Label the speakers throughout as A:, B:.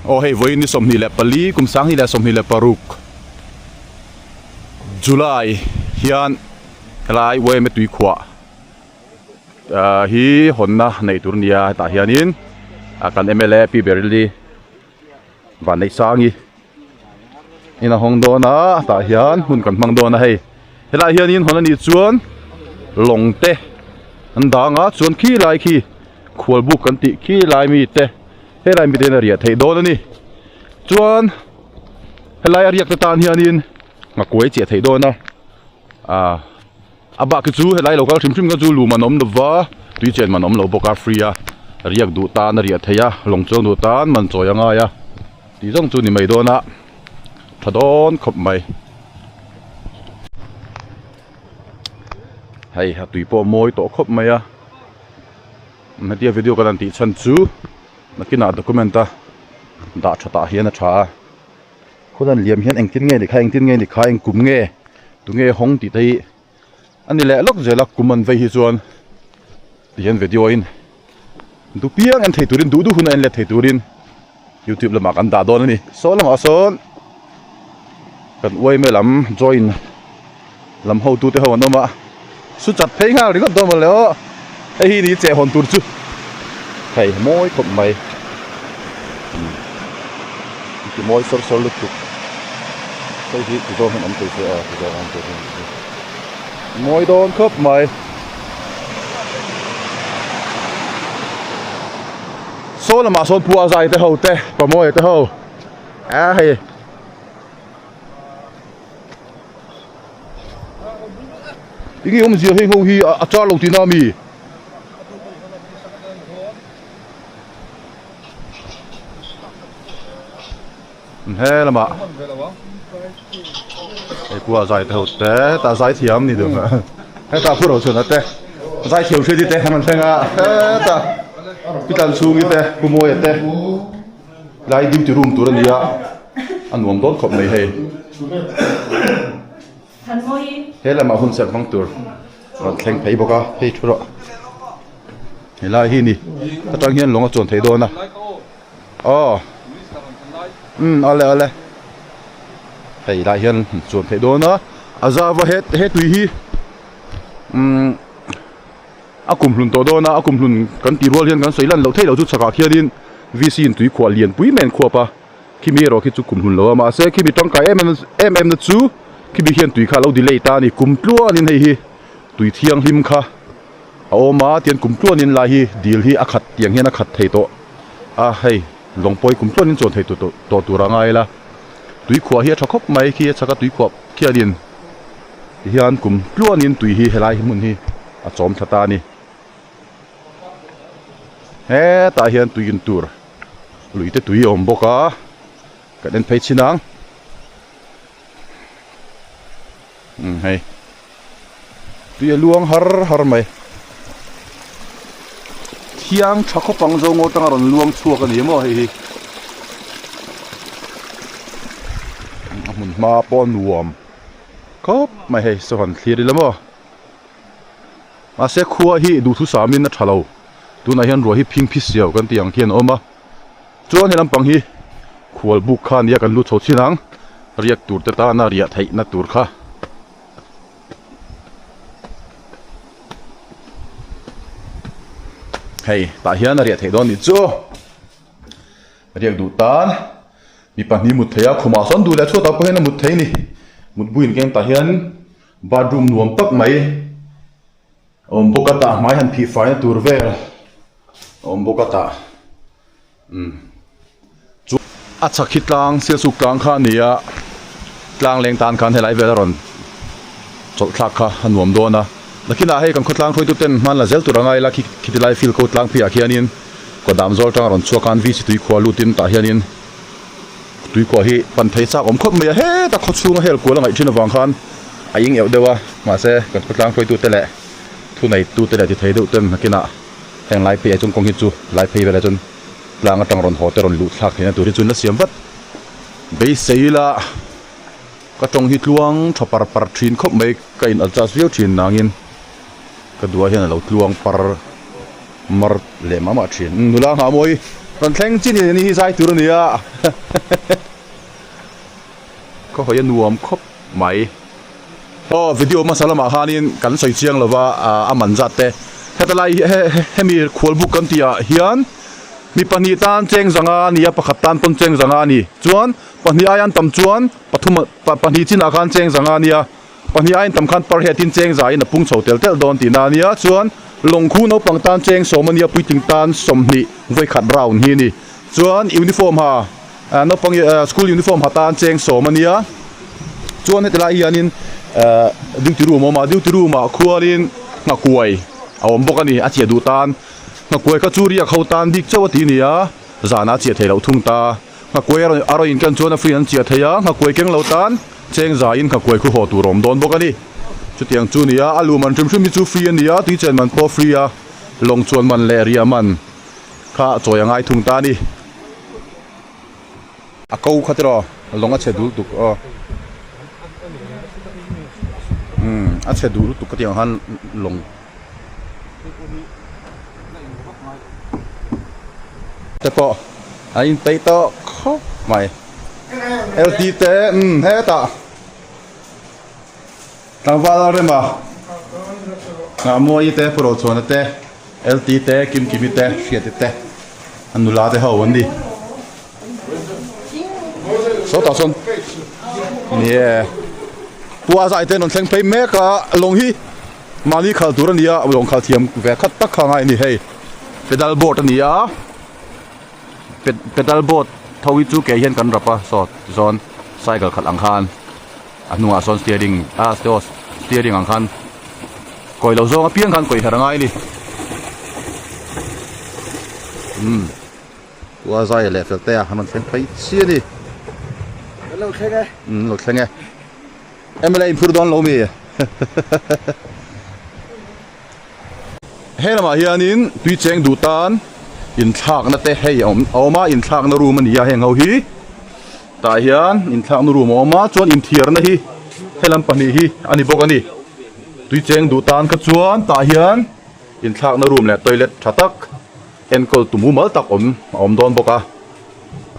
A: oh hei voi ni som ni le pali kum sang ni le som ni le paruk July hian helai YMA Tuikhuah hi Hawnna nei tur nia ta hianin kan MLA pi berli van nei sangi ina hong dona ta hian hun kan mang dona hei helai hianin Hawnna ni chuan longte an danga chuan khi lai khi khwal buk kan ti khi lai mi te helai mi den ria thei don ani chuan helai ariak ta tan hianin ngakoi che thei dona aba ki chu helai local thim ka chu lu manom lova tui chen manom lo boka free a riak du tan ria theya longchong du tan man choyanga ya ti jong chu ni mai dona thadon khop mai hay ha tui po moi to khop mai a natia video kan ti chan chu nakina documenta da thata hian a tha khudan liam hian engtin nge ni kha eng kum nge tu nge hong ti thei ani le lok je lak kuman ve hi chuan hian video in du piang an thei turin du hun an le thei turin YouTube lama kan da don ani so lama son kan YMA lam join lam ho tu te ho no ma su chat phei nga ri ko do ma le o ai hi ni che hon tur chu thei moi khop mai ki moi sor lu tu sai hi tu do han am tu se a tu do an tu moi don khop mai so lama son pu a zai te ho te pa moi te ho a hei ingi zia hei ho hi a cha lo ti na mi he lama ai pu a zai te ho te ta zai thiam ni được he ta khu ro chun te zai thiu thei te han thenga he ta pitan sungi te pu moi te lai duty room tur ania an nuam don khop nei hei he lama hun sek bang tur ron thleng phei boka hei thuro helai hi ni ta tang hian longa chon thei dona ale hei lai hian chon thei dona azawa he tui hi akum hlun to dona akum hlun kan ti rol hian kan soilan lo thei lo chu chaka khianin vc in Tuikhuah lian pui men khuapa kimi ro ki chu kum hlun lo ma se kimi tangka mm na chu kimi hian tui kha lo delay ta ni kum tluan in hei hi tui thiang him kha oma tian kum tluan in la hi dil hi akhat tiang hian akhat thei to hei longpoi kum tluan in chon thei to turangai la Tuikhuah hi thakop mai khi chaka Tuikhuah khianin hian kum tluan in tui hi helai mun hi a chom thata ni he ta hian tuin tur luite tui om boka ka den phei chinang hei tui luang har mai thiang thakho pang zo ngo tang ron luang chuak ani mo hei hi mun ma pon nuam khop mai hei so han thlir lamo ma se khuwa hi du thu samin na thalo tu na hian ro hi phing phi siaw kan tiang hian oma chuan helam pang hi khwal buk khan ya kan lu chho chinang riak tur te ta na ria thei na tur kha hei ta hian ria thei don ni chu riak du tan mi pa ni mut theya khuma son du le chu ta po hen mut thei ni mut buin keng ta hian bathroom nuam tak mai bokata mai han phi fai tur vel bokata chu acha khitlang sialsuk tang kha nia tlang leng tan khan helai vel ron chol thak kha hanuam dona lakina hei kan khotlang thoi tu ten man la zel turangai la khitilai fil ko tlang phi akhianin ko dam zol tang ron chuakan vi si Tuikhuah lutin ta hianin Tuikhuah hi pan thei chak om khop mai he ta khochunga hel ko la ngai thina wang khan aing eu dewa ma se kan khotlang thoi tu te le thu nei tu te le ti thei deuh ten nakina heng lai pe chung kong hi chu lai phei vela chun tlang atang ron ho te ron lu thak hena turi chun la siam wat be seila ka tong hi tluang thopar par thin khop mai ka in adjust view thin nangin ka duwa hian lo tluang par mar le mama thin nula ha moi ron thleng chin ni hi sai tur nia ko hoi nuam khop mai video masalama hanin kan soi chiang lova a man zat te hetalai hemi khol buk kan tia hian mi pani tan cheng zanga nia pakhat tan ton cheng zanga ni chuan pani ayan tam chuan pathum pani chin a khan cheng zanga nia pani ayan tam khan par he tin cheng za in pung chho tel tel don ti na nia chuan longkhu no pang tan cheng somania puiting tan somni voi khat round hi ni chuan uniform ha no pang school uniform ha tan cheng somania chuan hetalai hianin duty room ma khualin ngakuai awm bok ani a chia du tan ngakuai ka churi a khotan dik chawati nia zana chia thelo thung ta ngakuai aro in kan chuan a free an chia theya ngakuai keng lo tan cheng za in ngakuai khu ho tu rom don bok ani chutiang chu nia alu man trim mi chu free ania ti chen man po free a long chuan man le ria man kha choyangai thung ta ni a kau khatro longa che dul tuk a che du tu ka tiang han long te po ai te to kho mai lt te he ta tang va la re ma na mo i te pro chona te lt te kim te fiat te anula te ho andi so ta son yeah tua zai ten on thleng phei mek a long hi mali khal tur ania long khal thiam ve khat tak khangai ni hei pedal board ania pedal board thawi chu ke hian kan rapa so zon cycle khat ang khan anunga son steering ang khan koi lo zong a piang khan koi harangai ni tua zai le fel te a han thleng phei chi ni lo thleng ai MLA phur don lo mi helama hianin tui cheng du tan in thak na te hei oma in thak na room ania heng ho hi ta hian in thak na room oma chuan in thiar na hi helam pani hi ani bok ani tui cheng du tan ka chuan ta hian in thak na room le toilet thatak enkol tumu mal tak om don boka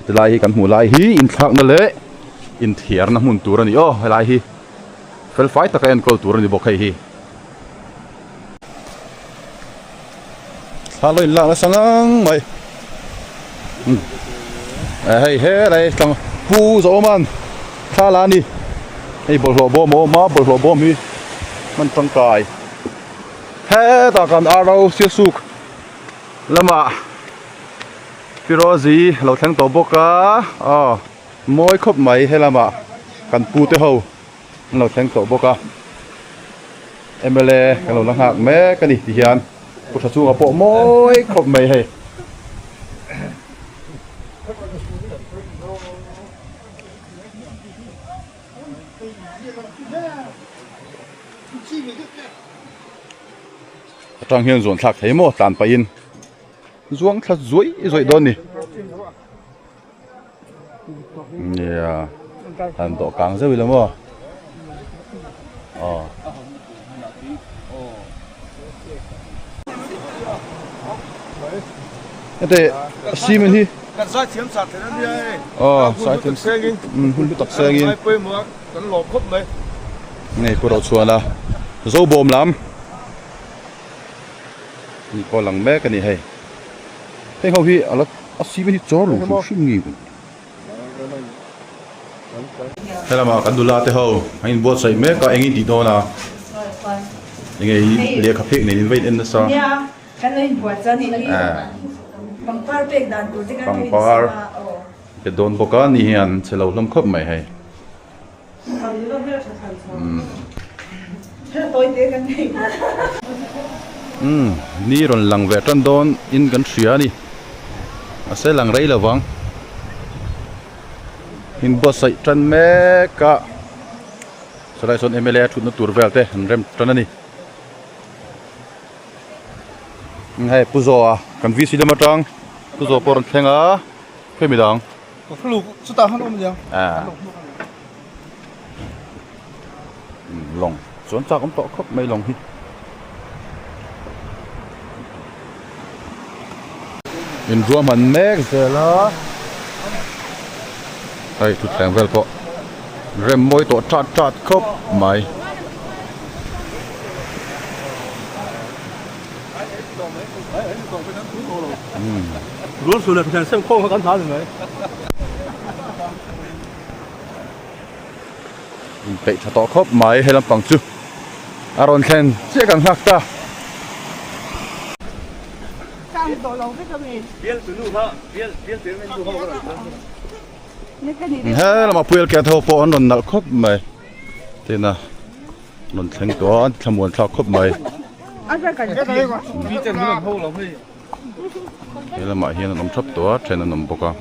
A: tilai hi kan hmu lai hi in thak na le in thiar na mun tur ani helai hi fel fight ta kan kol tur ni bokai hi haloi la la sangang mai he lai tang pu zo man thala ni ei bol bo mo ma bol bo mi man tang kai he ta kan aro Sialsuk lama pirozi lo thang to boka moi khop mai helama kan pu te ho lo thang to boka MLA kan lo lang hak me kan ni hian pu tha chu po moi khop mai he trang hian zon thak thei mo tan pa in zuang thla zoi don ni yeah han to kang zoi lo mo ate simen hi
B: kan sai thiam sat thế này
A: sai thiam
B: sengin
A: hun tak sengin
B: ai pe mo kan lo khop mai
A: nei po ro chuana zo bom lam ni ko lang me ka ni hei hei ho hi ala simen hi chor lu shim ngi helama kan dula te ho hain bot sai me ka engi ti dona ngai le ka phek nei invite in sa
C: kan lo buat jani pangpar pek dan tu kan
A: pangpar ke don boka ni hian chelo lam khop mai hai ni ron lang ve tan don in kan thria ni ase lang rei lawang in bo sai tan me ka salai son MLA thut na tur velte rem tan ani hai puzo kan vi sidama tang puzo poron thenga phemi dang
B: flu chu ta han om ya
A: long chon cha kom to khop mai long hi in rùa mình mét giờ là đây tụt thèm vel po rem môi tổ chặt chặt khóc mày
B: Luôn xuống là phải xem khô hay cắn tháo rồi đấy.
A: bị chặt tổ khóc mày hay làm bằng chứ Aaron Ken sẽ càng hắc ta thế là mà puel kia thâu po anh nợ khóc mày thế nào mình thành tổ tham muốn thâu khóc mày thế là mà hiện nằm thấp tổ trên nằm bốc à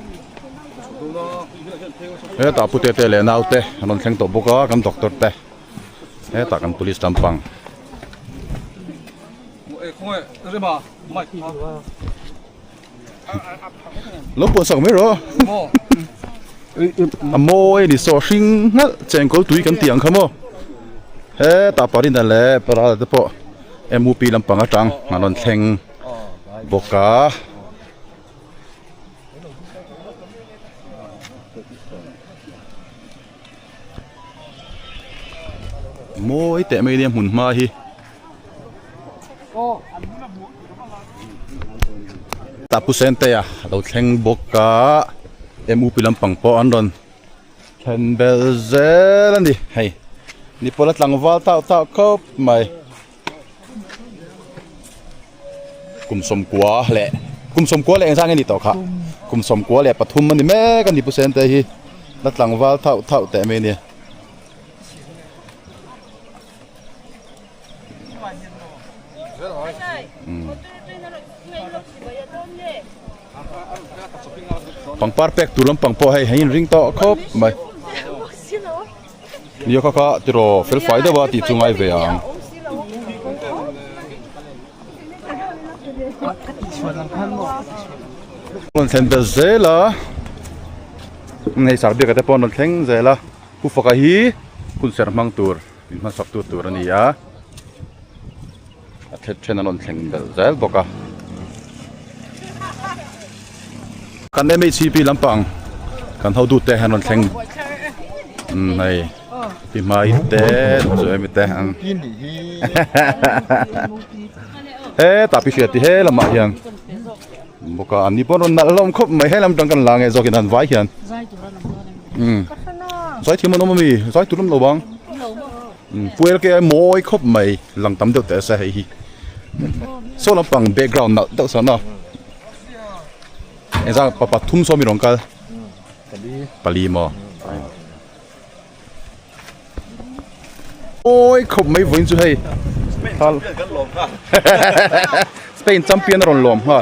A: thế ta phụ tê lệ nào tê anh thành tổ bốc à cầm doctor tê thế ta cầm police tampang lúc buồn sầu mấy rồi môi đi so sinh nát chèn cố túi cầm tiền không mô thế ta bảo đi đây lẽ bảo là tập em mua pi làm bằng trắng mà nó thành bột cá môi tệ mấy đêm hùn ma hi ta pu sente à đầu thành bột cá em mua pi làm bằng po anh rồi thành bel dễ lên đi hay đi po lát lăng vào tạo cốc mày cùng sôm quá lẹ anh sang cái gì tao khá cùng sôm quá lẹ bắt thum mình đi mẹ cái gì percent đây lát lăng vào thạo tệ mấy nè bằng perfect tu lắm bằng po hay ring to khop mày nhiều các từ rồi phải phải đó thì chúng ai về à con xem được dễ là này sao biết cái tập nó thành dễ là khu vực ấy kun ser mang tour mà sắp tour này à thế trên nó thành được dễ bọc à kan em CP lampang kan hau du te hanon theng này pi mai te rồi mi te ang he ta pi fiat he lama hian boka ani pon na lom khop mai he lam tang kan la nge zokin han vai hian zai thiman omami zai turum lo bang puel ke moi khop mai lang tam deuh te sa hi so lampang background na deuh sa na Esa papa thum so mi rong kal pali mo ôi khop mai voin chu hei thal Spain champion ron lom ha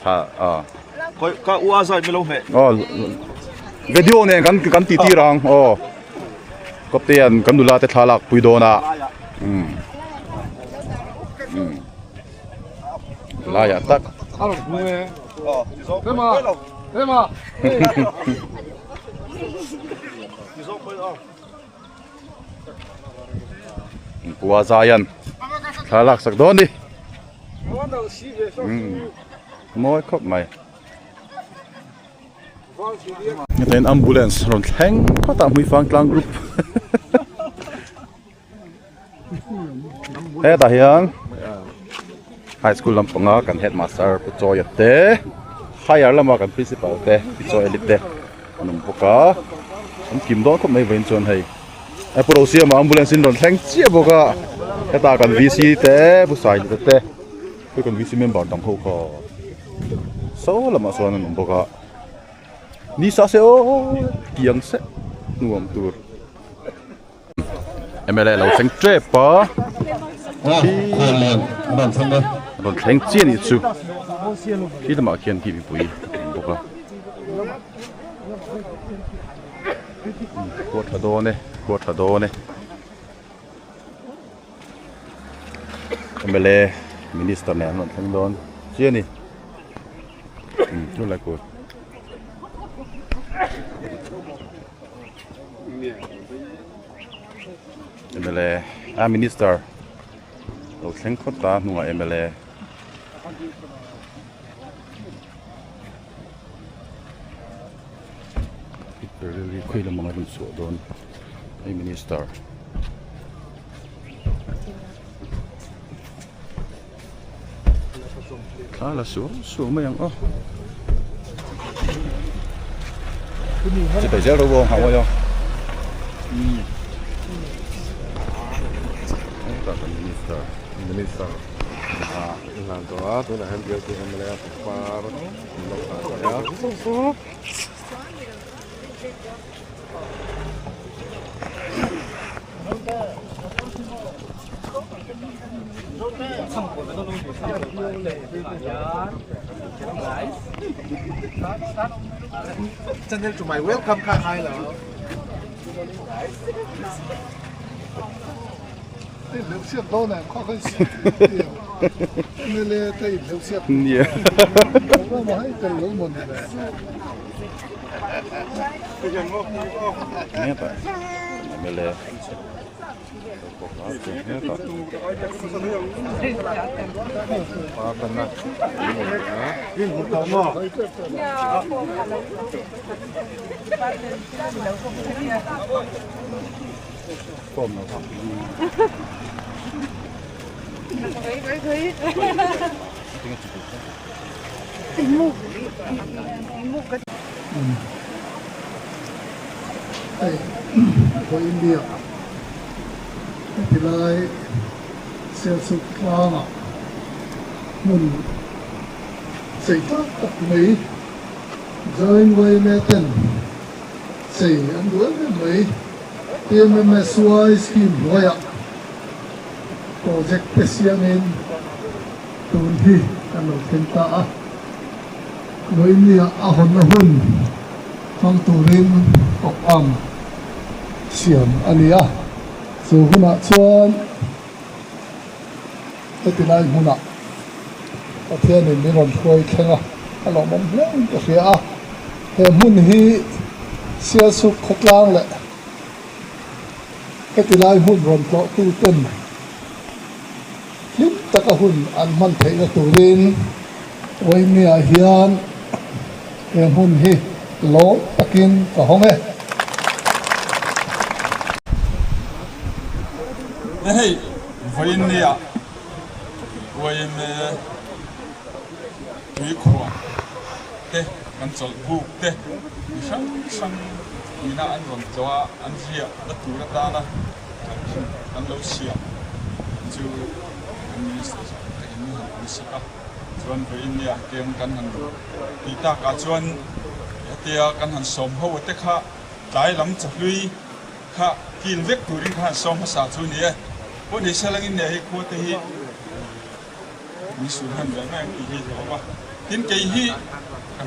A: tha
B: Có ua rồi mới lâu hết.
A: video ne kan ti rang kop tian kan dula te thalak puido na la ya tak
B: Thế mà.
A: Qua Zion thalak sak don đi moi khop mai tên ambulance ron theng có tạm huy phang klang group thế ta hiang high school lampanga kan headmaster pu choi te higher lama kan principal te pu choi elite anum poka am kim don khop mai vein chon hei a prosia ma ambulance in ron theng chia boka ta kan vc te pu sai te pu kan vc member dang ho ko so lama so anum boka ni sa se o kiang se nuam tur MLA lo seng tre pa ron theng chian ni chu ki lama khian ki bi pui boka ko thado ne MLA minister ne ron theng don chian ni tu la ko MLA minister lo theng khota nuwa MLA Really khui la mga bunso doon ay minister la su mayang oh chỉ phải gieo đâu không hả vậy minister
D: làm đó tôi là em kêu tôi em là qua đó
E: Channel to my welcome card hai là cái lưu xiết đâu này khó khăn xí nên là cái lưu xiết
A: nhiều
E: nó mà hay cái lưu một này
A: nghe vậy mình là tôm nó không
E: đây của India thì lại Sialsuk Hawnna mình xảy ra tập Mỹ join YMA tên xảy anh đuổi với Mỹ YMA scheme rồi ạ project tesiangin tuần hi anh nói thêm ta với India Hawnna hun mang turin học am xiêm anh à so huna chuan hetilai huna pathian in mi ron khoi khenga alo mom hleng ka fia a he mun hi Sialsuk khotlang le hetilai hun ron tlo tu ten hlim taka hun an man thei na turin YMA hian he hun hi lo takin ka hong he
F: Hey, YMA, YMA, Tuikhuah, kan sol buk sang ina an ron chawa an zia da tura ta na an lo sia chu minister ta in ni sika chuan YMA kem kan han ti ta ka chuan tia kan han som ho te kha tai lam chahlui kha kin vek turin kha som ha sa chu ni có đi xe lăng này có thể hi mình sửa hành vậy mà kỳ hi thôi mà tin kỳ hi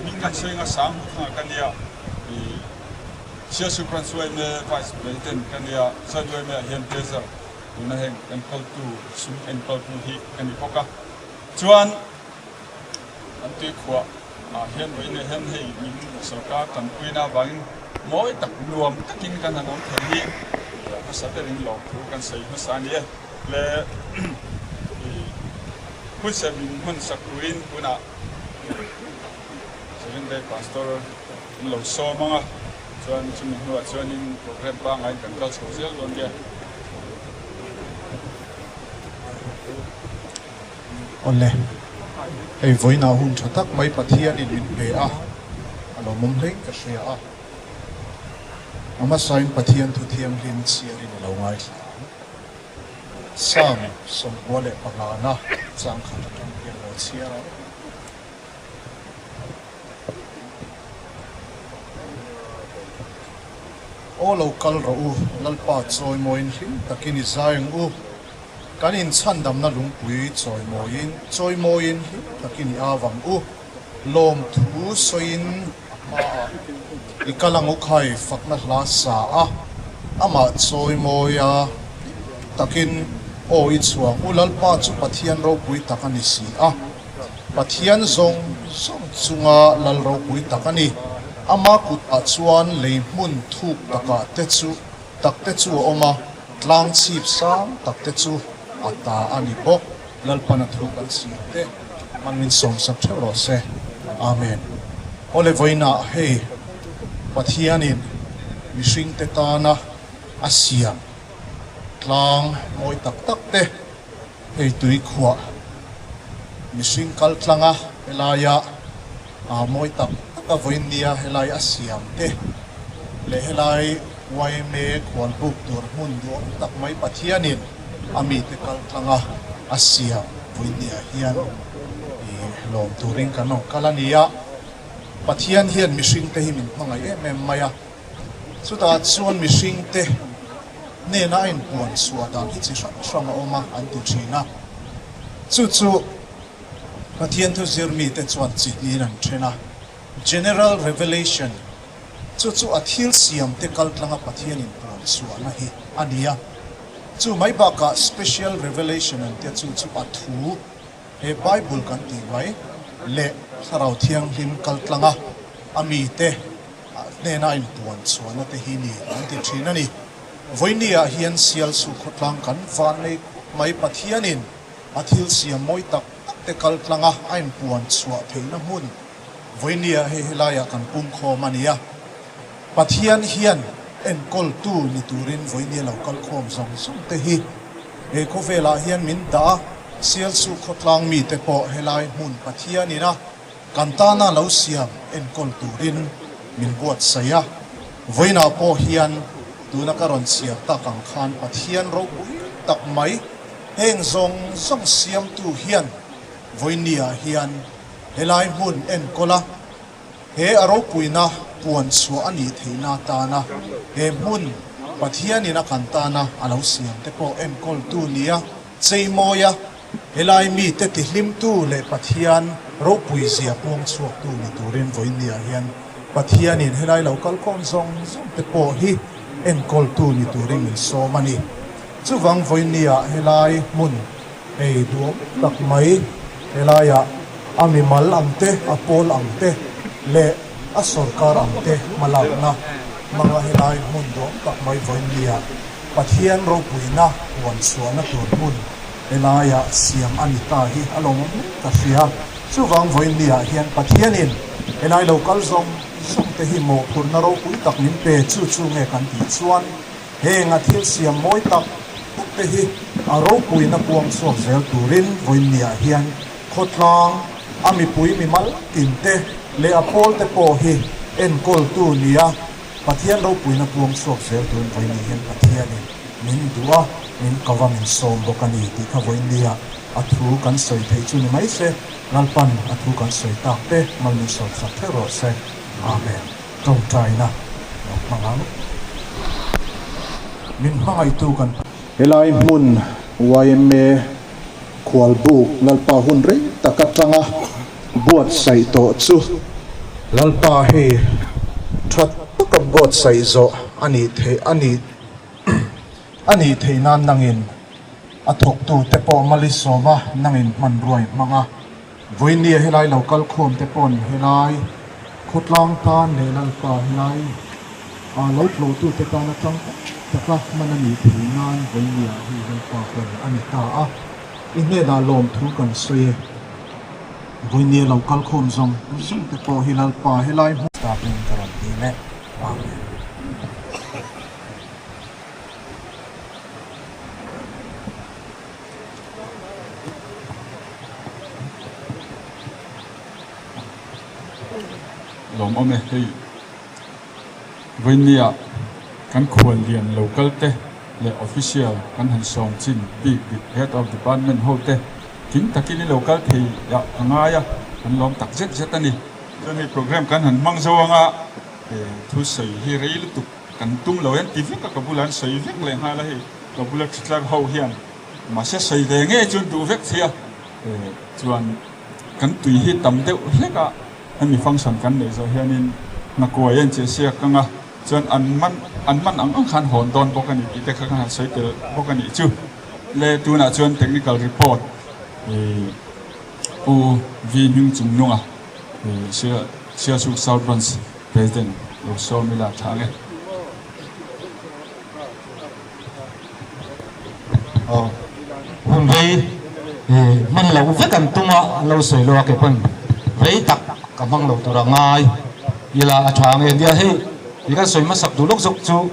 F: mình cần xây nga sáng ha cái này thì Sialsuk quan xuôi me vice president cái này sau đó me hiện bây giờ tụi nó hiện em câu tu sum em câu tu hi cái này có cả chuan anh Tuikhuah hiện với này hiện hi mình sở cả cần quy na vang mỗi tập luồng tất nhiên cần là nó thể hiện sa te ring lok thu kan sei ma sa ni le hun se min hun sakuin kuna seven day pastor lo so manga chuan chumin huwa chuan in program pa ngai kan kal chho zel don ge
E: ole ei voina hun thatak mai pathian in pe a alo mom hleng ka hria a ama sain pathian thu thiam hlin chiarin lo ngai sam som wale pangana chang khat tam pian lo chia o local ro u lalpa choi moin hlim takini zaing u kanin chandam na lungpui choi moin takini awang u lom thu soin ikalang ukhai fakna hla sa a ama choi moya takin o ichuang ulal pa chu pathian ro pui takani si a pathian zong chunga lal ro pui takani ama kut a chuan leimun thuk taka takte chu oma tlang chip sang takte chu ata ani bok lalpana thuk an si te man min som sak thero se amen ole voina hei pathianin mishing te tana asia tlang moi tak tak te hei tuikhuah mishing kal tlanga helaya moi tak tak voin dia helai asiam te le helai YMA kwan buk tur mun do tak mai pathianin ami te kal tlanga asia voin dia hian lom turing kanong kalania pathian hian mishing te himin mangai em maya chuta chuan mishing te ne na in puan suatan hi chi shrama oma anti china chu pathian thu zirmi te chuan chi ni ran thena general revelation chu athil siam te kaltlanga pathian in puan suana hi ania chu mai ba ka special revelation an te chu athu e bible kan ti vai le sarau thiang him kaltlanga ami te ne na in puan suana te hi ni anti thina ni voinia hian Sialsuk khotlang kan van nei mai pathianin athil siam moi tak te kaltlanga ain puan suwa theina mun voinia he helaya kan pum kho mania pathian hian en kol tu ni turin voinia local khom zong sum te hi e ko vela hian min da Sialsuk khotlang mi te po helai mun pathianina kantana lo siam en kol turin min buat saya voina po hian tuna karon siam ta kang khan pathian ro tak mai heng zong siam tu hian voinia hian helai mun en kola he aro puina puan su ani theina ta na he mun pathianina kantana alo siam te po en kol tu nia cheimoya helai mi te tihlim tu le pathian ro pui zia pong chuak tu ni turin voinia hian pathianin helai local kon zong te po hi en kol tu ni turin min so mani chuwang voinia helai mun ei duam tak mai helaya ami mal amte apol amte le a sarkar amte malakna mga helai mun do tak mai voinia pathian ro puina wan suana tur mun helaya siam anita hi along ta sia chuwang voinia hian pathianin helai local zong te hi mo purna ro pui tak nin pe chu nge kan ti chuan he nga thil siam moi tak te hi a ro pui na puang so zel turin voinia hian khotlang ami pui mi mal tin te le apol te po hi en kol tu nia pathian ro pui na puang so zel turin voinia hian pathian min dua min kawa min som bokani ti kha voinia athu kan soi thei chu ni mai se nalpan athu kan soi tak te mal ni so sa thero se amen trong trai na mangang min hangai tu kan helai mun YMA khwal bu lalpa hun re takatanga buat sai to chu lalpa he that ka buat sai zo ani the nan nangin athok tu te po malisoma nangin man roi manga voinia helai local khom te pon helai khotlang tan le lalpa helai lo tlo tu te ta na tang taka manani thinan voinia hi lalpa kon anita a inne da lom thu kan soye voinia local khom zong te po hi lalpa helai ta pin karon ti le amen
F: lom ome hei voinia kan khwal lian local te le official kan han som chin big head of department ho te king takini local thei ya angaya kan lom tak zet ani chuan hei program kan han mang zawanga thu sei hi reil tu kan tum lo yan tv ka kabulan sei vek le hala hei kabula thitlar ho hian ma se sei de nge chun tu vek thia chuan kan tui hi tam deuh hleka ani function kan nei zo hianin na ko yan che sia kanga chuan an man ang khan hon don bokani ti te kha sei te bokani chu le tuna chuan technical report u vi ning chung nunga Sialsuk South Branch President lo so mila thange
G: hôm nay mình lâu với cầm tung mà lâu sưởi lo cái phần vấy tắc cả mang lâu tụi ngay như là choàng em đi hay thì các sưởi mà sập tụi lúc dục chú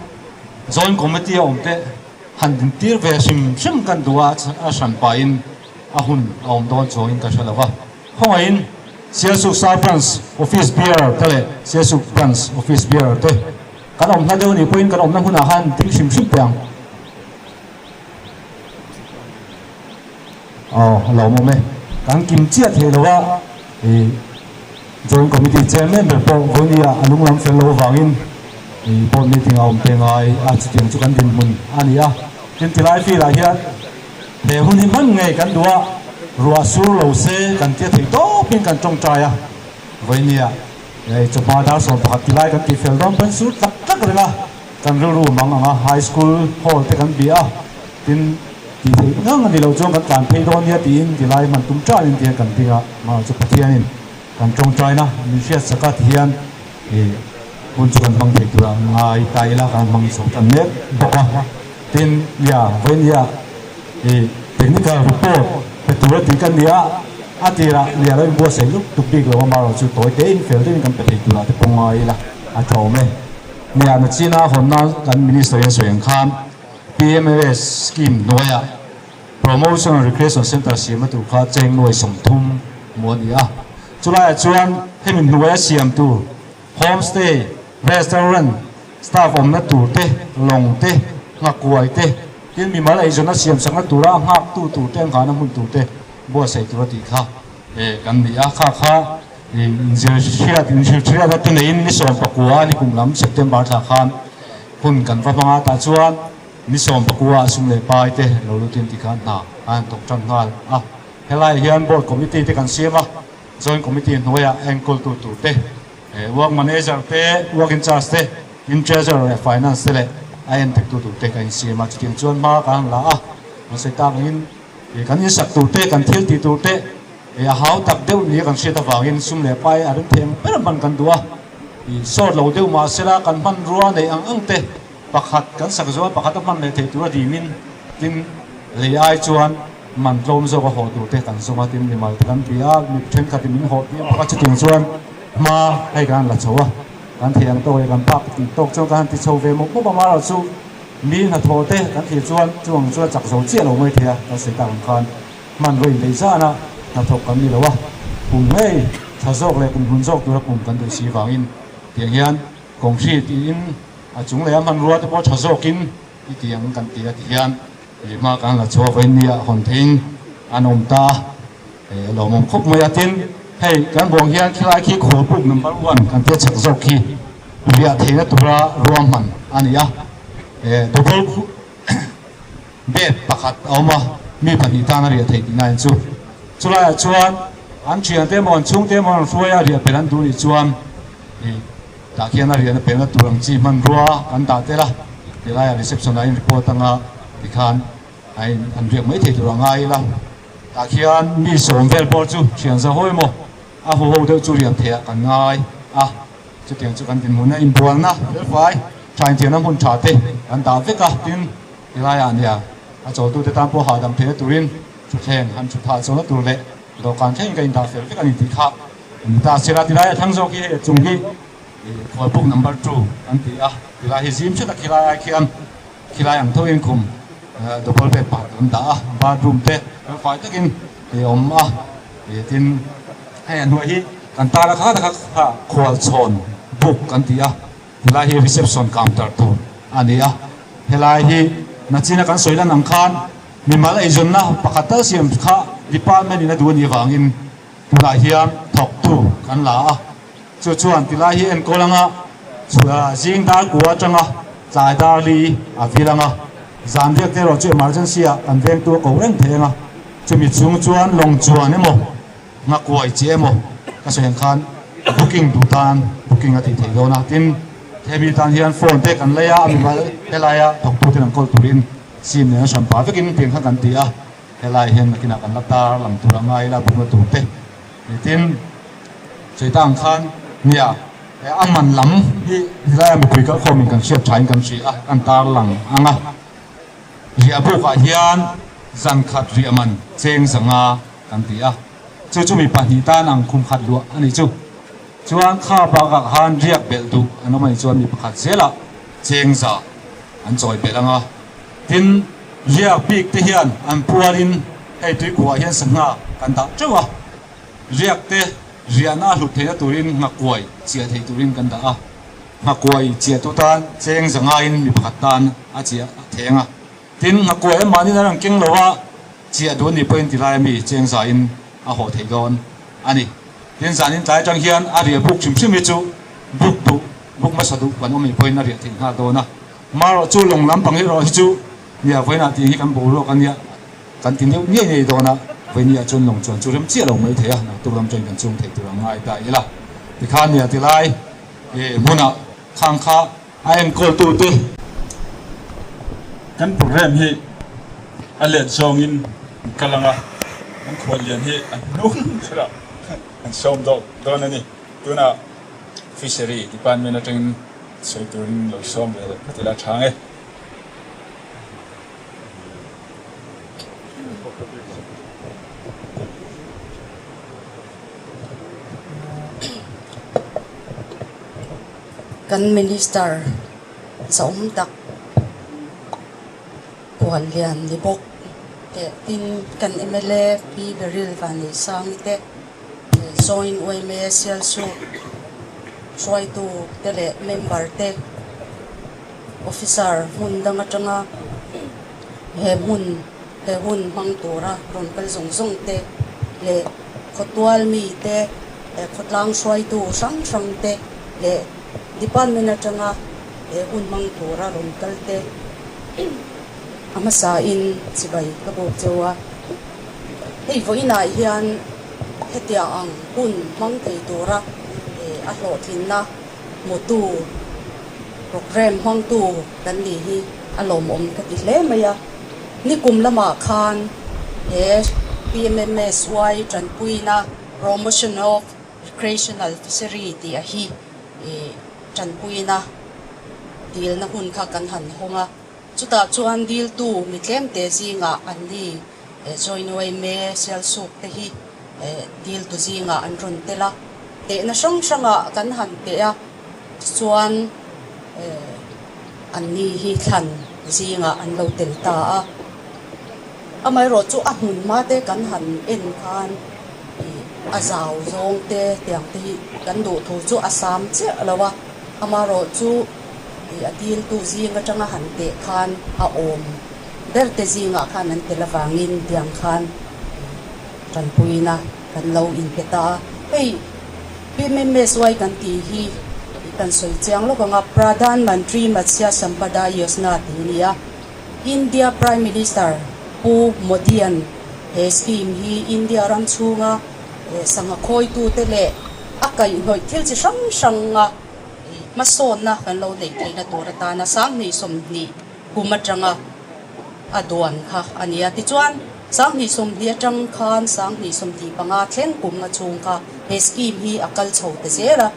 G: join committee ông thế hành tiêu về sim sim cần đua sản pain ahun ông đó join cái sao là không ai Sialsuk branch office bearer thế Sialsuk branch office bearer thế cái ông nào đâu ni point cái ông nào hun ahan tim sim sim peang lâu mà cái kim chiết thì là thì join committee chairman before vonia anung lam fellow wangin board meeting ông pengai tiền cho kan din mun ania tin tilai fi la hian he hun hi man ngai kan dua rua sur lo se kan tia thei to pin kan trong trai a vonia ei chuma dar so pakhat tilai kan ti fel dom ban sur tak tak renga kan ru mang anga high school hall te kan bia tin ti thei ngang ani lo chong kan phei don ya tin tilai man tum cha in ti kan tinga ma chu pathianin kan trong trai na ni sia sakat hian kun chuan bang thei tura ngai tai la kan bang so kan nek boka tin ya venia technical report pe tura ti kan dia atira lia lo bo se lu tu big lo ma ro chu toy te in fel tin kan pe thei tura te pongai la a thome nia na china Hawnna kan minister in soyang khan YMA scheme noya promotion and recreation center siam tu kha cheng noi som thum monia chulai chuan hemin noya siam tu homestay restaurant staff om na tur te long te ngakuai te tin mi mal ai zona siam sanga tura ngak tu te ngana mun tu te bo sai tu ti kha kan ni a kha injil shia da tu nei ni som pakua ni kumlam september tha khan hun kan fa manga ta chuan ni som pakua sum le pai te lo lu tin ti khan na an tok chan ngal a helai hian board committee te kan siama joint committee noya ankle tu te work manager te work in charge te in treasury finance te le ayan tek tu te kan siama chitin chuan ma kan la a ma se ta in kan in sak tu te kan thil ti tu te a hau tak deuh ni kan se ta wangin sum le pai a rum them per man kan dua sort lo deuh ma sela kan man ruwa nei ang te pakhat kan sak zo pakhat man le the tu di min tin le ai chuan man lom zo ko ho tu te kan zoma tin ni mal kan pia mi then khat min ho ti pakhat chitin chuan ma hay gan là cháu gan thiang tôi gan bạc thì tôi cho gan thì cháu về một bữa mà là chú mi là thô tê gan thì chuông chặt dầu chia lâu mới thiệt nó sẽ tăng khan man rồi lấy ra na là thọc gan đi đâu à cùng ngay thà dọc lại cùng hun dọc tôi là cùng gan tôi xí vàng in tiếng hiền cùng xí tin chúng lại man ruột tôi thà dọc in tiếng gan tiếng hiền thì mà gan là cháu về nia hoàn thiện anh ông ta lâu mong khóc mới tin hey kan bong hian khilai khi khol puk number 1 kan te chak zo khi bia theina tura ruam man ania topol be pakhat awma mi pani ta na ria thei nai chu chula chuan an chian te mon chung te mon ruaya ria pelan du ni chuan ta khian ria na pelan turang chi man ruwa kan ta te la te la reception line report anga dikhan ai an riak mai thei turang ai la ta khian mi som vel bor chu chian za hoi mo a ho ho de chu riam the kan ngai chu tiang chu kan tin mun na in bual na vai thain tiang na mun tha te an da ve ka tin tilai an ya a chaw tu te tam po ha dam the turin chu theng han chu tha chaw na tur le do kan theng ka in da fel ve kan ti kha in ta sira tilai thang zo ki chung ki khoi book number 2 an ti tilai hi zim chu ta khilai ang tho in kum double bed pa an da bathroom te vai takin om tin hay anh nói kan ta là khá khóa chọn book kan tia helai hi reception counter tu ania helai hi na china kan soila nang khan mi mal ai zon na pakata siam kha department ina duan iwangin tula hian thok tu kan la chu chuan tilai hi en kolanga chua jing dar kwa changa chai dar li avilanga zan vek te ro chu emergency an veng tu ko reng thenga chumi chung chuan long chuan emo ngakuai che emo ka soyang khan booking du tan booking ati thei do na tin themi tan hian phone te kan leya mi mal helaya thok tu tin kol turin sim ne sam pa vekin peng khan kan ti helai hen kina kan lata lam turangai la bung tu te tin cheitang khan nia aman lam hi helai mi pui ka khom kan siap thain kan si an tar lang anga ria bu ka hian zan khat ri aman cheng sanga kan ti chu mi pahnih tan ang khum khat lu ani chu chuan kha bakak han riak bel du anomai chuan mi pakhat zela chengza an choi belanga tin riak pik te hian an puarin hei tuikhuah hian sangha kan ta chawa riak te riana hlut theina turin ngakwai chia thei turin kan da a ngakwai chia tu tan chengzanga in mi pakhat tan a chia thenga tin ngakwai mani na rang keng lowa chia don ni point tilai mi chengza in a ho thei don ani tin zanin tlai tang hian a ria buk chim chim chu buk ma sadu kan omi point na ria thing ha dona maro chu long lam pang hi ro hi chu nia voina ti hi kan bo ro kan ya kan tin deu nie dona voinia chun long chuan chu rem chia lo mai thea na tu ram chen kan chung thei tu ram ngai ta ila ti khan nia ti lai muna khang kha ain kol tu tu
F: kan program hi alet song in kalanga an khwal lian hi an nung thra an som do don ani tuna fishery department ateng soi turn lo som le patila thange
H: kan minister sa umtak kuhan lian libok te tin kan MLA pi beril vani sang te join YMA Sialsuk try to tele member te officer hun danga tanga he hun mang tora ron kal zong te le khotwal mi te khotlang try to sang te le department atanga hun mang tora ron kal te amasa in sibai kabok jawa hei voina hian hetia ang hun mang thei tora a hlo thinna motu program hang tu kan ni hi alom om ka ti hle maya ni kum lama khan PMMSY Tuikhuah promotion of recreational fishery ti a hi Tuikhuah deal na hun kha kan han honga chuta chuan deal tu mi tlem te zinga an ni join YMA Sialsuk te hi deal tu zinga an ron tela te na sanga kan han te a chuan an ni hi thlan zinga an lo tel ta a amai ro chu a hun ma te kan han en khan a zaw zong te tiang te kan do thu chu asam che alawa amaro chu a deal tu zinga tanga han te khan a om der te zinga khan an telawangin tiang khan Tuikhuah kan lo in peta hei PMMSY kan ti hi kan soi chiang lo nga Pradhan Mantri Matsya Sampada Yojana tinia India Prime Minister pu Modian he scheme hi India ram chunga sanga khoi tu tele akai hoi thil chi sang mason na kan lo nei thaina tora ta na sang ni som ni kumatranga adon kha ania ti chuan sang ni som dia tang khan sang ni som ti panga thlen kum nga chung kha he scheme hi akal chho te zera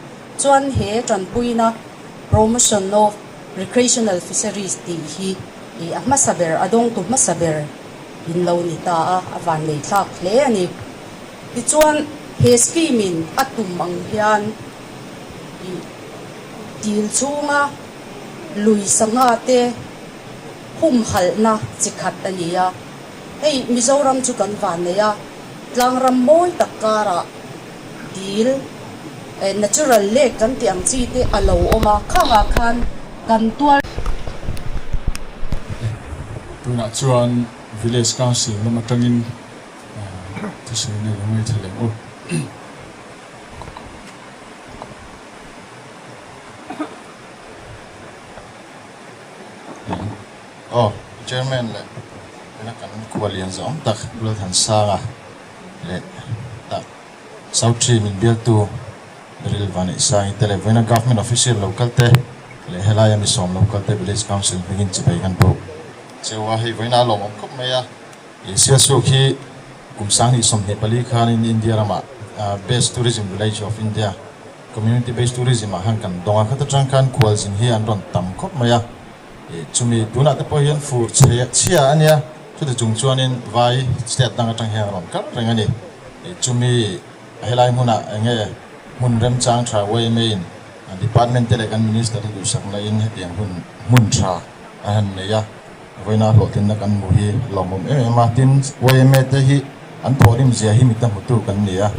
H: chuan he Tuikhuah promotion of recreational fisheries ti hi ahma saber adong tu ma saber in lo ni ta awan nei thak hle ani ti chuan he scheme in atum ang hian dil chunga lui sanga te hum halna chikhat ania hei Mizoram chu kan van neya tlangram moi takara dil natural lake kan tiang chi te alo oma khanga khan kan tual
F: tuna chuan village council lama tangin ti se ne lo mai thale o
E: chairman le na kan kwalian zong tak lo than sanga le tak south tree min bial tu ril vani sai tele vena government official local te le helaya mi som local te village council begin chibai kan po chewa hi vena lom khop meya Sialsuk hi kumsang hi som nepali khan in India rama best tourism village of India community based tourism hang kan donga khata tang kan kwal jin hi an ron tam khop meya chumi tuna te po hian fu chia ania chu te chung chuan in vai state dang atang hian ron kar rengani
I: chumi helai huna enge mun rem chang tha YMA in department te kan minister du sak na in hetiang mun tha an ne ya voina lo tin na kan mu hi lomum ma tin YMA te hi an thorim zia hi mi ta mutu kan ne ya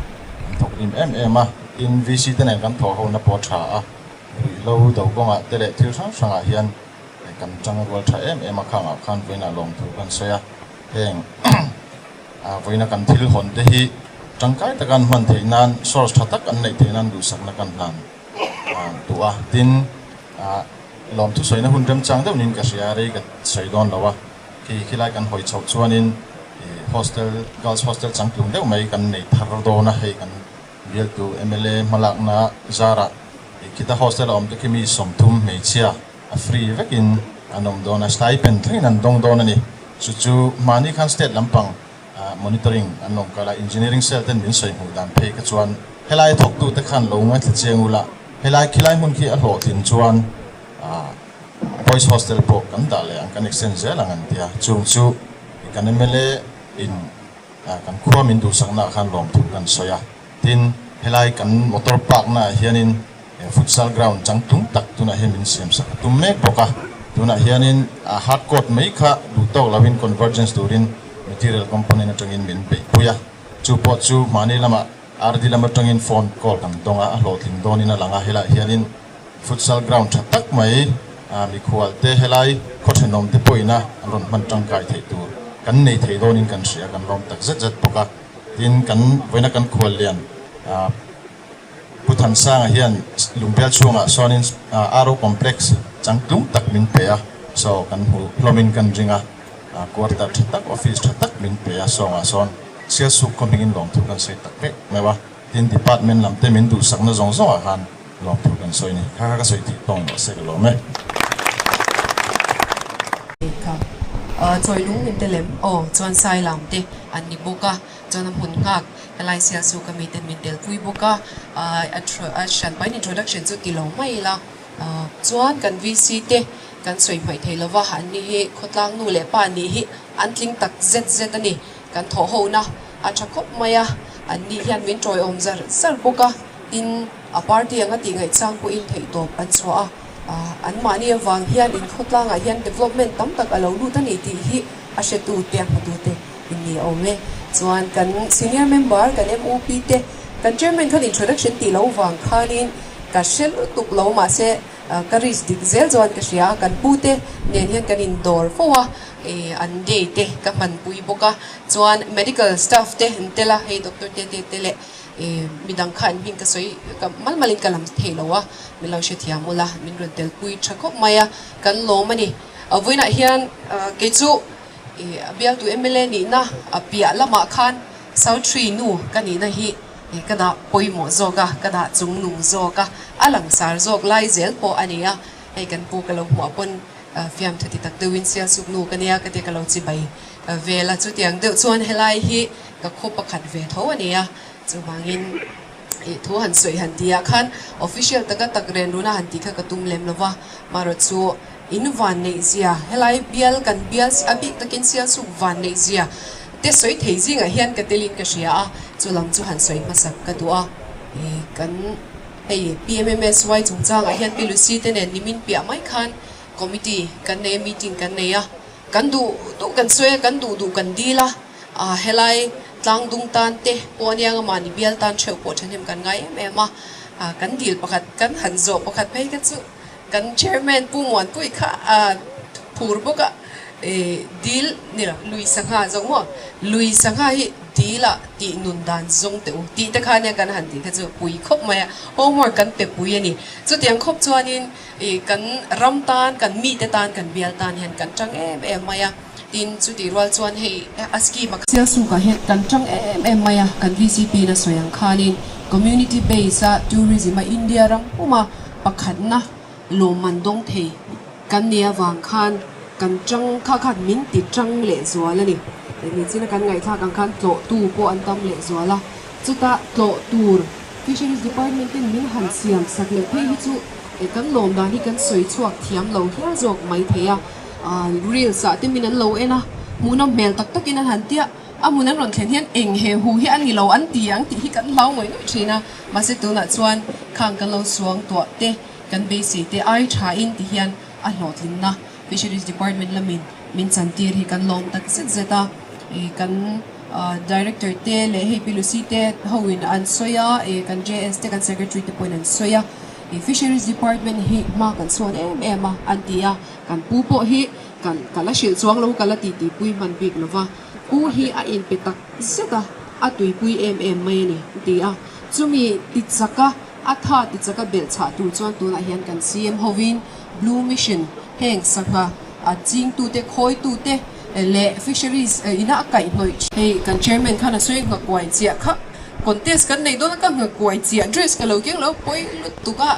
I: an thorim ma in VC te ne kan tho ho na po tha a lo do ko nga te le thil sang sanga hian kan chang wal tha ma khanga khan voina lom thu kan se ya heng voina kan thil hon te hi tangkai ta kan man theinan source thatak an nei theinan du sak na kan nan tua tin lom thu soina hun rem chang deuh nin ka ria rei ka sei don lawa ki khilai kan hoi chho chuanin hostel girls hostel changtlung deuh mai kan nei thar do na hei kan bial tu MLA malak na zara kita hostel om te kimi somthum mei chia a free vekin anom do na stipend thin an dong don ani chu mani khan state lampang monitoring anong kala engineering cell ten min soi mu dan phe ka chuan helai thok tu te khan lo nga thchengula helai khilai mun ki a hlo thin chuan boys hostel po kan da le an kan extend zel ang an tia chu kan MLA in kan khuwa min du sakna khan lom thu kan soya tin helai kan motor park na hianin futsal ground changtung tak tu na he min siam sak tu mek boka tu na hianin hard court mai kha du tok lawin convergence durin material component atangin min pe puya chu pot chu mani lama ardi lama tangin phone call kan donga a hlothing donina langa hela hianin futsal ground thatak mai mi khwal te helai khothenom te poina ron man tangkai thei tu kan nei thei donin kan ria kan rom tak zet poka tin kan voina kan khwal lian puthan sang hian lumbel chunga sonin aro complex changtung tak min pe a so kan hu hlomin kan ringa quarter thatak office thatak min pe a songa son Sialsuk coming long thu kan sei tak pe mewa tin department lam te min du sakna zong a han long thu kan soi ni ka soi ti tong no se lo me
J: choi lung min te lem chuan sai lam te an ni boka chuan am hun ngak lai Sialsuk kami ten min tel pui boka a shan by introduction chu ti lo mai la chuan kan VC te kan soi mai theilawa han ni he khotlang nu le pa ni hi an tling tak zet ani kan tho ho na a thakop maya an ni hian min troi om zar boka in a party anga ti ngai chang ko in thei to pan chwa an mani awang hian in khotlang a hian development tam tak alo lu ta ni ti hi a she tu te tu te in ni ome chuan kan senior member kan MOP te kan chairman khan introduction ti lo wang khanin ka shel tuk lo ma se karis dik zel chuan ka ria kan pu te nen hian kan indoor fowa an day te ka man pui boka chuan medical staff te tela hey doctor te le midang khan hing ka soi ka malmalin kalam theilowa milaw she thiamula min ron tel pui thakop maya kan lo mani avoina hian ke chu bial tu MLA ni na apia lama khan south tree nu kani na hi kada poimo zoga kada chungnu zoga alang sar zog lai zel po ania ei kan pu kalo mo pon fiam thati tak de win Sialsuk nu kania ka te kalo chi bai vela chu tiang de chuan helai hi ka kho pakhat ve tho ania chu mangin thu han soi han dia khan official taka tak ren runa han ti kha ka tum lem lawa maro chu in van nei zia helai bial kan bial abi takin Sialsuk van nei zia te soi thei zinga hian ka telin ka ria chu lam chu han soi masak ka tua kan PMMSY chungchang a hian pilusi te nen nimin pia mai khan committee kan ne meeting kan ne ya kan du kan soi kan du kan dila helai tlang dung tan te poniang mani bial tan cheu po thanem kan ngai ema kan dil pakhat kan han zo pakhat phei ka chu kan chairman pu mon pui kha phur boka deal nira lui sangha zong mo lui sangha hi dila ti nun dan zong te ti ta kha ne kan han ti kha chu pui khop maya homework kan pe pui ani chu tiang khop chuanin kan ram tan kan mi te tan kan bial tan hen kan chang em maya tin chu ti rwal chuan hei aski mak Sialsuk ka het kan chang em maya kan VCP na soyang khanin community base tourism India rang puma pakhat na lo mandong thei kan nia wang khan kan chang kha min ti chang le zuala ni ni china kan ngai tha kan khan tlo tu po an tam le zuala chuta tlo tur fisheries department in min han siam sak le phei hi chu kan lom da hi kan soi chuak thiam lo hial jok mai theya real sa te min an lo ena munam mel tak tak in an han tia amunan ron thlen hian eng he hu hi ani lo an tiang ti hi kan lau mai no thina ma se tu na chuan khang kan lo suang to te kan be se te ai tha in ti hian a hlotlin na fisheries department lamin min chantir hi kan lom tak set zeta e kan director te le he pilusi te hoin an soya e kan JS te kan secretary te point an soya e fisheries department hi ma kan son em antia kan pupo hi kan kala shil chuang lo kala ti pui man big lova pu hi a in petak zeta a tui pui mai ni ti a chumi ti chaka a tha ti chaka bel cha tu chuan tu na hian kan CM hovin blue mission heng saka a ching tu te khoi tu te le fisheries ina kai noi he kan chairman khana soi nga kwai chia kha contest kan nei don ka nga kwai chia dress ka lo kyang lo poi tu ka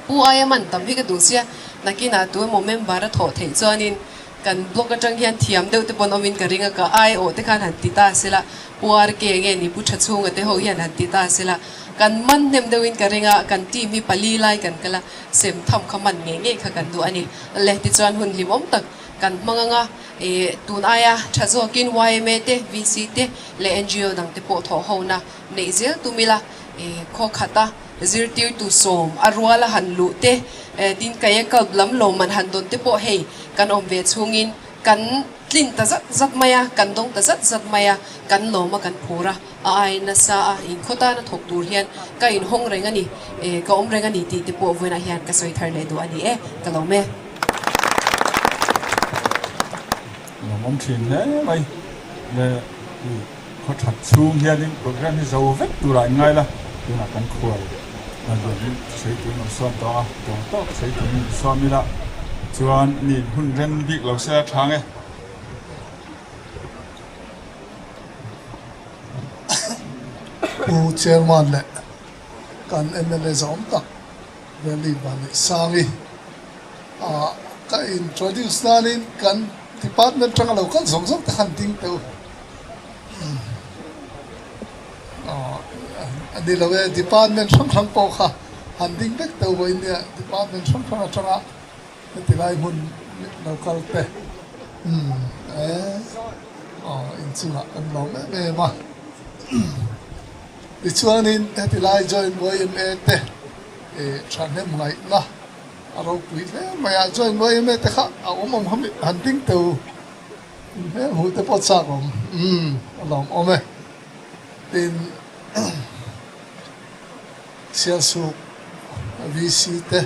J: pu ai man tam hi ka du sia nakina tu moment bara tho thei chuanin kan blog atang hian thiam deu te pon omin ka ringa ka ai o te khan han ti ta sela puar ke nge ni pu tha chunga te ho hian han ti ta sela kan man nem deuin ka ringa kan ti mi pali lai kan kala sem tham khaman nge kha kan du ani le ti chuan hun limom tak kan manganga tun aya thazo kin YMA te VC te le NGO dang te po tho hona nei zel tumila kho khata zirtir tu som arwala hanlu te tin kaya kalblam lo man handon te po hei kan omve chungin kan tlin ta zat maya kan dong ta zat maya kan lo ma kan phura ai na sa in khota na thok tur hian ka in hong renga ni ka om renga ni ti te po voina hian ka soi thar le do ani ka lo me
F: mong xin nè mày nè có thật chung hiền đi program thì giàu vết tu lại ngay là tu là căn khuya là rồi đi xây tu nó xóm to xây tu nó xóm đi là chuan nhìn hun ren bị lâu xe thang ấy
E: u chairman le kan MLA zom tak veli bani sangi ka introduce nanin kan department trang lo kan zong zong ta khan ting teu ani lo department trang po kha han ding bek teu bo india department trang changa ti lai mun local te in chunga kan lo me ma ti chuanin ti lai join YMA te than hem ngai na aro pui le maya join YMA te kha omom ham hunting to he hu te pot sa kom along ome tin Sialsuk VC te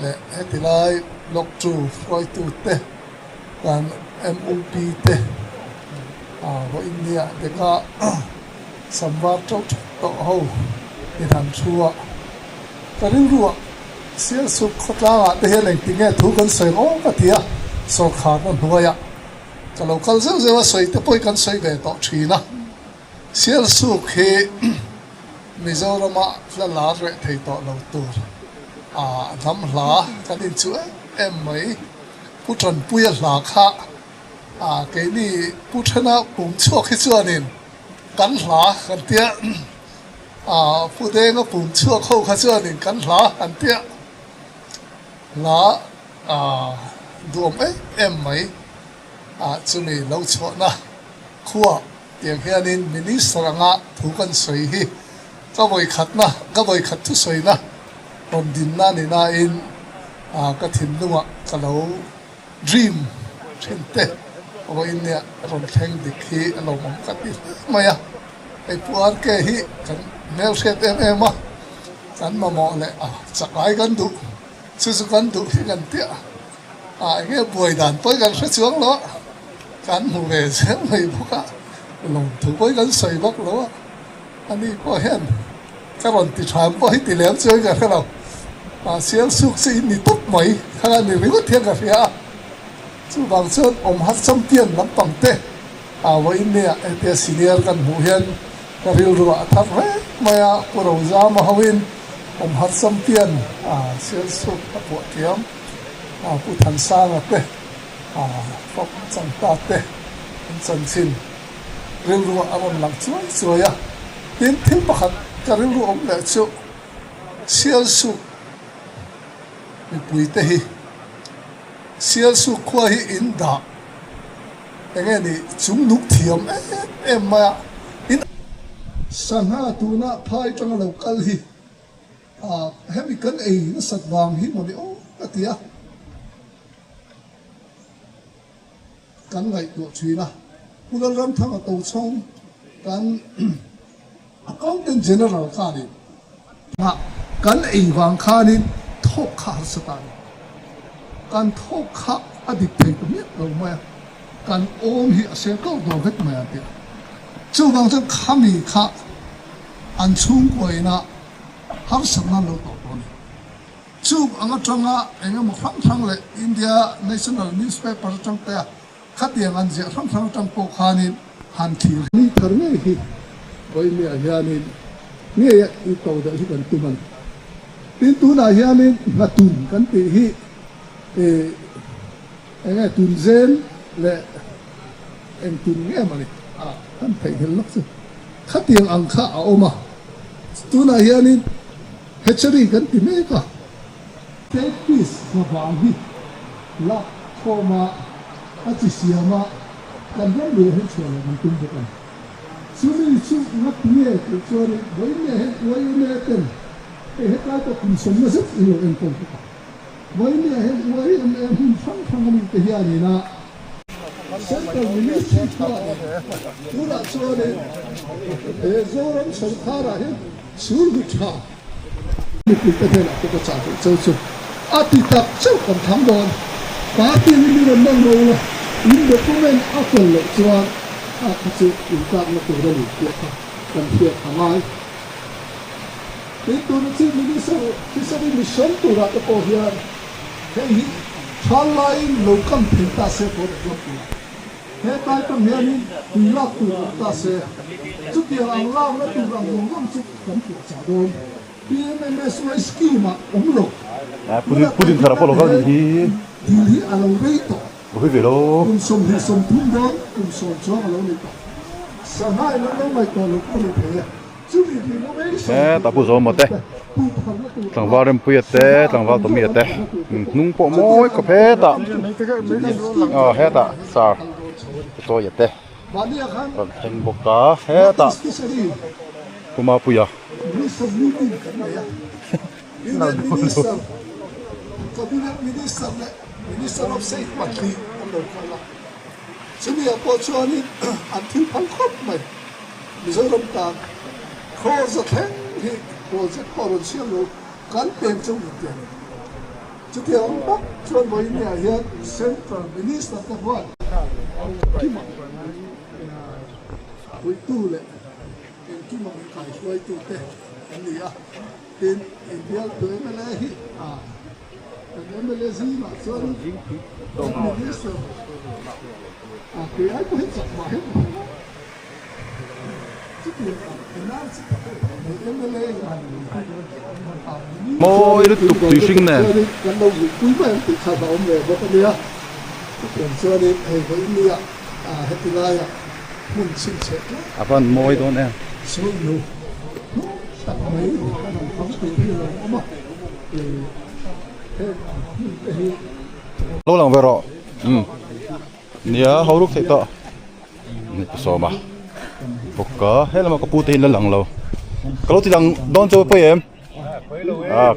E: le ti lai lok tu froi tu te kan MOP te ho India te ka samvat to ho ni tham chua ka ring ruwa Sialsuk khotla te he leng tinge thu kan soi ngo ka tia so kha kan huaya ka local zewa soi te poi kan soi ve to thina Sialsuk he Mizorama la la re thei to lo tur nam hla kan in chu em mai putran puya hla kha ke ni puthana pum chok hi chuanin kan hla kan tia pudeng a pum chok kho kha chuanin kan hla kan tia la duom em mai chumi lo chona khuwa tiang hianin minister anga thu kan soi hi ka voi khat thu soi na on din na ni na in ka thin lunga ka lo dream thinte o in ne ron theng dik hi alo mong ka ti maya ai puar ke hi kan mel set em ma kan ma mo le chakai kan du su kan du hi kan tia nge boi dan poi kan sa chuang lo kan mu ve se mai buka long thu poi kan soi bak lo ani ko hen ka ron ti tham poi ti lem chơi ka ka lo Sialsuk si ni top mai kha ni ri ko thiang ka ria chu bang chon om hat sam tian lam pang te wa in ne te senior kan mu hian ka ril ru thak re maya puro za ma hawin om hat sam tian Sialsuk po tiam pu than sang te fok chang ta te chan chin ril ru aron lang chuai chuaya tin thil pakhat ka ril ru om le chu Sialsuk mi pui te hi Sialsuk khua hi in da nghe đi chúng lúc thiểm em mà in sang ha tu na phai trong lâu kal hi hết bị cấn ấy nó sạch vàng hi một điều cái gì à cắn ngày của truy na cú lần lần thằng ở tàu sông cắn accountant general kha đi mà cắn ấy vàng kha đi thóc kha sạch cắn thóc kha adi thấy cũng biết đâu mà cắn ôm hi sẽ câu đồ vết mà đi chú vàng chân khami kha anh chung quay na har sạch na lâu tàu chú anh trong anh một phăng lệ India National Newspaper trong tay khát tiền anh dễ phăng trong bộ khanin han thi ni thar nghe hi với mẹ hianin nghe ít tàu đã hi cần tu man tin tu na hianin na tun kan ti hi anh tun zen lệ anh tun nghe mà này kan thấy hình lắm rồi khát tiền anh khá oma tu na hianin hatchery kan ti me ka take peace na vang hi la thoma achi siama kan ya le he chole man tum de kan sumi chu nak ne ke chore boine he boine ten e he ka to kun som na zet ilo en kon ka boine he boine em hun phang ni te ya ni na central ministry ka pura chore e zoram sarkara he sur gu tha ni ku te na ko cha chu chu ati tak chu kan tham don ba tin ni ron nang lo la in document akol le chuan chu in ka na tu ro ni ku kan thia amai tu na chi ni sa ni son tu ra ko hian hei thalai lo kam phin ta se ko de lo he tai kam hian ni tu la tu ta se chu ti ang lao na tu rang ngom chu kan tu cha don PMS rescue ma omlo
A: Putin thara polo ka hi
E: hi alo reito
A: oi ve lo
E: kum som thum don kum som cho alo ni ta sa hai na lo mai to lo ko ni the chu ni mo ve
A: ta pu zo mo te tlang va rem pu te tlang va to mi te nung po moi ko phe ta he ta sar to ye te
E: ba ni khan
A: theng boka he ta kuma pu ya
E: Minister of State Party Sini apa cuani antil pangkot mai Mizoram ta cause a thing he project koron siang lo kan pem chung ni chuti ang pak chuan boy ni ya central minister ta wa kima ui tu le kima kai suai tu te ani ya tin India tu MLA hi MLA zi ma chuan minister cái ai cũng hết giặc mà hết
A: moi lu tuk tu sing ne
E: kan đâu bị quý mà tự khai bảo về vô cái này còn xưa đi thầy với India hết từ nay muốn xin chết
A: apan moi don e
E: số nhiều tặng mấy cái phóng từ như là mà
A: lo lang ve ro nia horuk thei to ni so ma bokka helama ka putin la lang lo kalo ti lang don cho pe em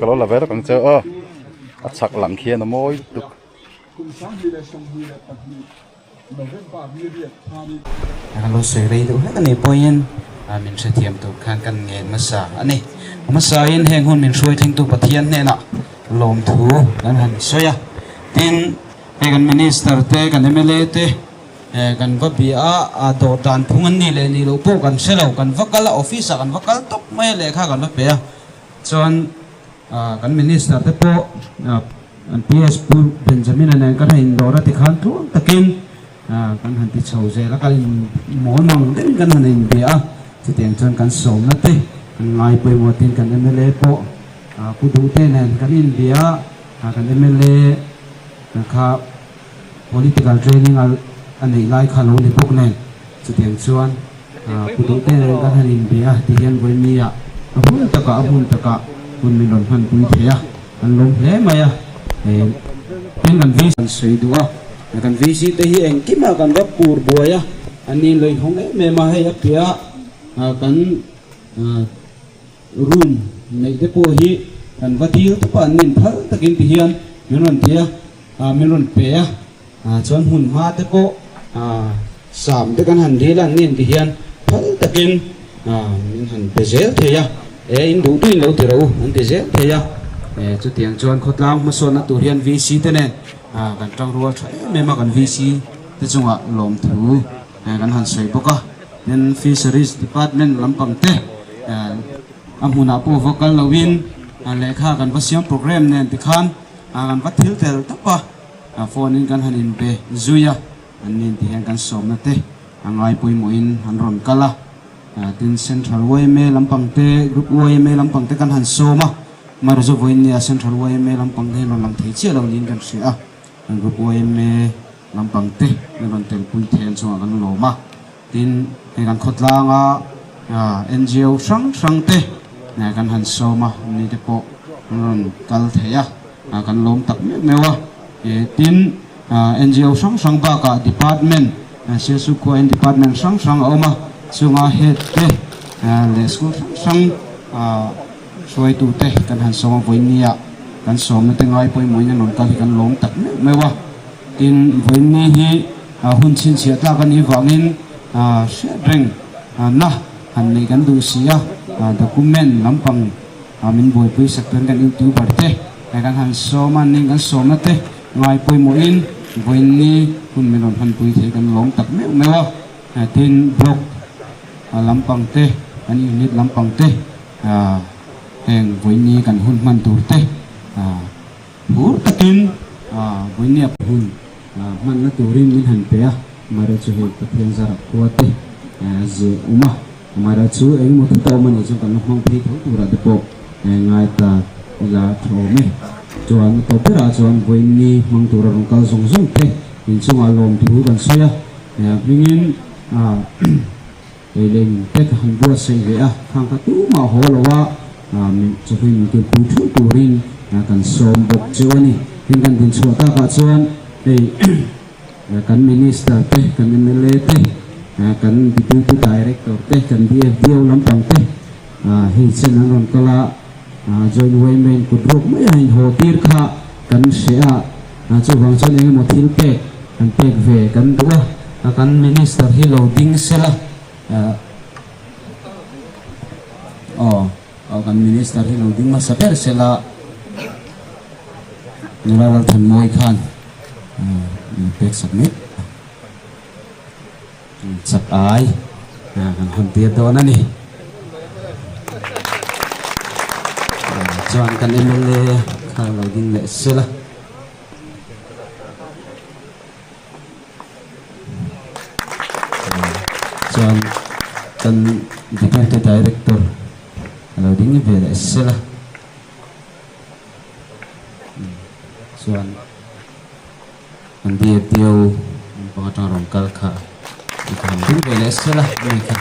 A: kalo la ver kang che a chak lang khian moi tuk
K: Hello seri tu kan ni poin min se thiam tu khan kan nge masa ani masa in heng hun min soi thing tu pathian ne na lom thu kan han soya tin kan minister te kan MLA te kan va bia a do tan phungan ni le ni lo po kan selo kan vakala office kan vakal top mai le kha kan pe chon kan minister te po an PS pu Benjamin an kan in do ra ti khan tu takin kan han ti chho je la kan mo nang den kan han in bia ti teng chon kan som na te ngai pe mo tin kan MLA po pu du te nen kan in bia kan MLA kha political training anh ấy lại khá lâu để bốc lên sự tiếng chuan cụ thể tên là các hành bia thì hiện với mi hun tất cả hun mình đồn phân quý thế anh lồng thế mà tên gần vi sản suy đúng kan visi te hi eng kima kan va pur boya ani loi hong me ma he apia kan room nei te po hi kan va til tu pan nin phal takin ti hian miron tia miron pe ya chuan hun ma te po sam te kan han dilang nin ti hian phal takin min han pe zel the ya in du tu in lo ti ro an te zel the ya chu tiang chuan khotlang ma son na tur hian vc te nen kan tang rual thai me ma kan vc te chunga lom thu kan han sei boka nen fisheries department lampang te amuna po vocal lawin lekha kan vasiam program nen ti khan kan va thil tel tapa phone in kan hanin pe zuya anin ti han kan som na te angai pui mo in han ron kala tin central YMA lampang te group YMA lampang te kan han soma marzo voinia central YMA lampang te non lam thei che lo nin kan sia group YMA lampang te non tel pui thel chunga kan loma tin kan khotlanga NGO sang te kan han soma ni te po non kal theya kan lom tak mewa tin NGO sang ba ka department Sialsuk department sang oma chunga head te le school sang soi tu te kan han soma voinia kan som na te ngai poi moina non kal kan lom tak mewa tin voini hi hun chin chia ta kan hi wangin reng na han nei kan du sia document lampang min boi pui sector kan youtuber te kan han soma ning kan som na te ngai poi mo in voini hun menon han pui the kan lom tak mewa tin blog lampang te kan unit lampang te heng voini kan hun man tur te hur takin voini hun man na turin min han pe mara chu he pathian zara kuate ze uma mara chu eng mo tu to mani chu kan hong phi tho tura de po ngai ta la thome chuan to pera chuan voini mang tur rong kal zong zong te in chunga lom thu kan soya mingin leng te han bo sei ve khang ka tu ma ho lowa min chu hin ke pu thu turin kan som bok chuani hin kan din chuata ka chuan kan minister te kan MLA te kan deputy director te kan DFDO lampang te hi chen an ron kala join women ku drop mai hin ho tir kha kan sia chu wang chen eng mo thil pe kan pek ve kan dua kan minister hi loading sela kan minister hi loading ma saper sela niraral than moi khan pek submit sap ai kan hon tia do na ni chuan kan MLA kha loading le sela chuan kan deputy director loading ve le sela chuan an DFDO pangatang rong kal kha kan ding ve le sela ni kha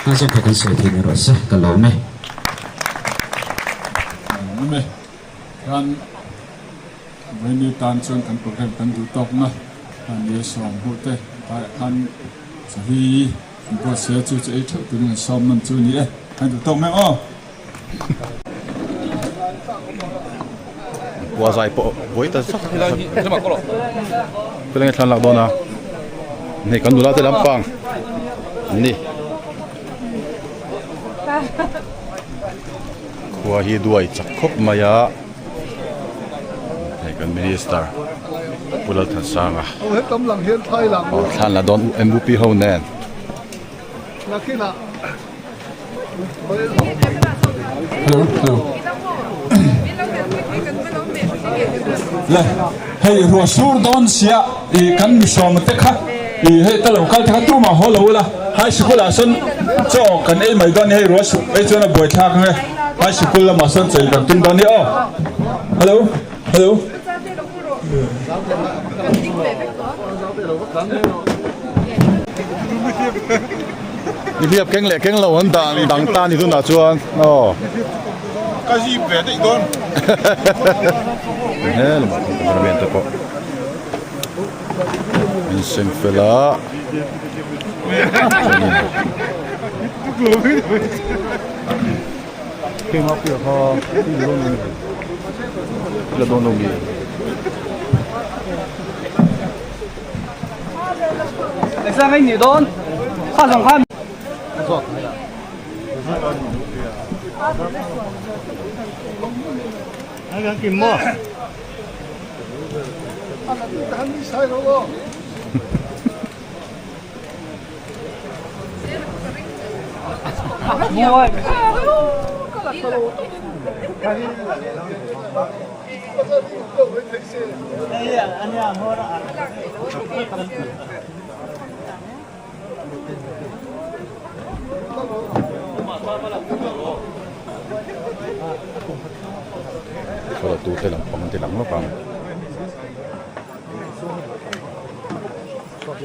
K: na so kan se thi ro sa ka lo me
F: kan veni tan chuan kan program kan du tok na kan ye som hu te kan sahi bo se chu che tho tu ni som man chu ni kan du tok me
A: wa zai po voi ta sak peleng thlan lak dona nei kan dula te lampang ni wa hi duai chak khop maya nei kan minister pulal than sanga
B: he kam lang hian thai lang
A: thlan la don MVP ho nen
B: nakina
F: hello le hey ro sur don sia kan mi som te kha hey ta lo kal ta tu ma ho lo la hai school a son cho kan ei mai don hey ro su ei chona boi thak nge hai school la ma son chei kan tum don ni hello
A: นี่เรียบแข็งแหลกแข็งเราหันตาดังตานี่ตัวหนาชวนอ๋อ
F: cái gì về đấy con
A: เฮ้ยลงมาเป็นกระเบียนตะโกเป็นเซมเฟล่าเข้มอัพเยอะพอที่โดนลงจะโดนลงดี
B: ไอ้สร้างให้หนีโดนข้าสองข้ามไอ้กันกินหม้อมวย
A: kalau tu telang pang telang lo pang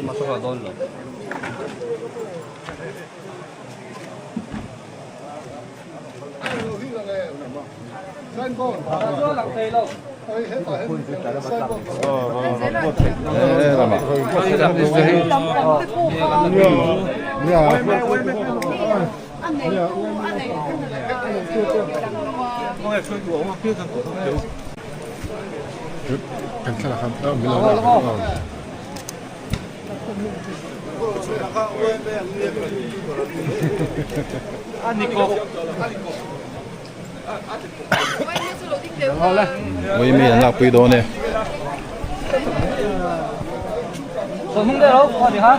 B: masuk ke dalam
D: kan salah kan bilang
A: YMA là lạc quy đồ này
B: không được đâu có gì hả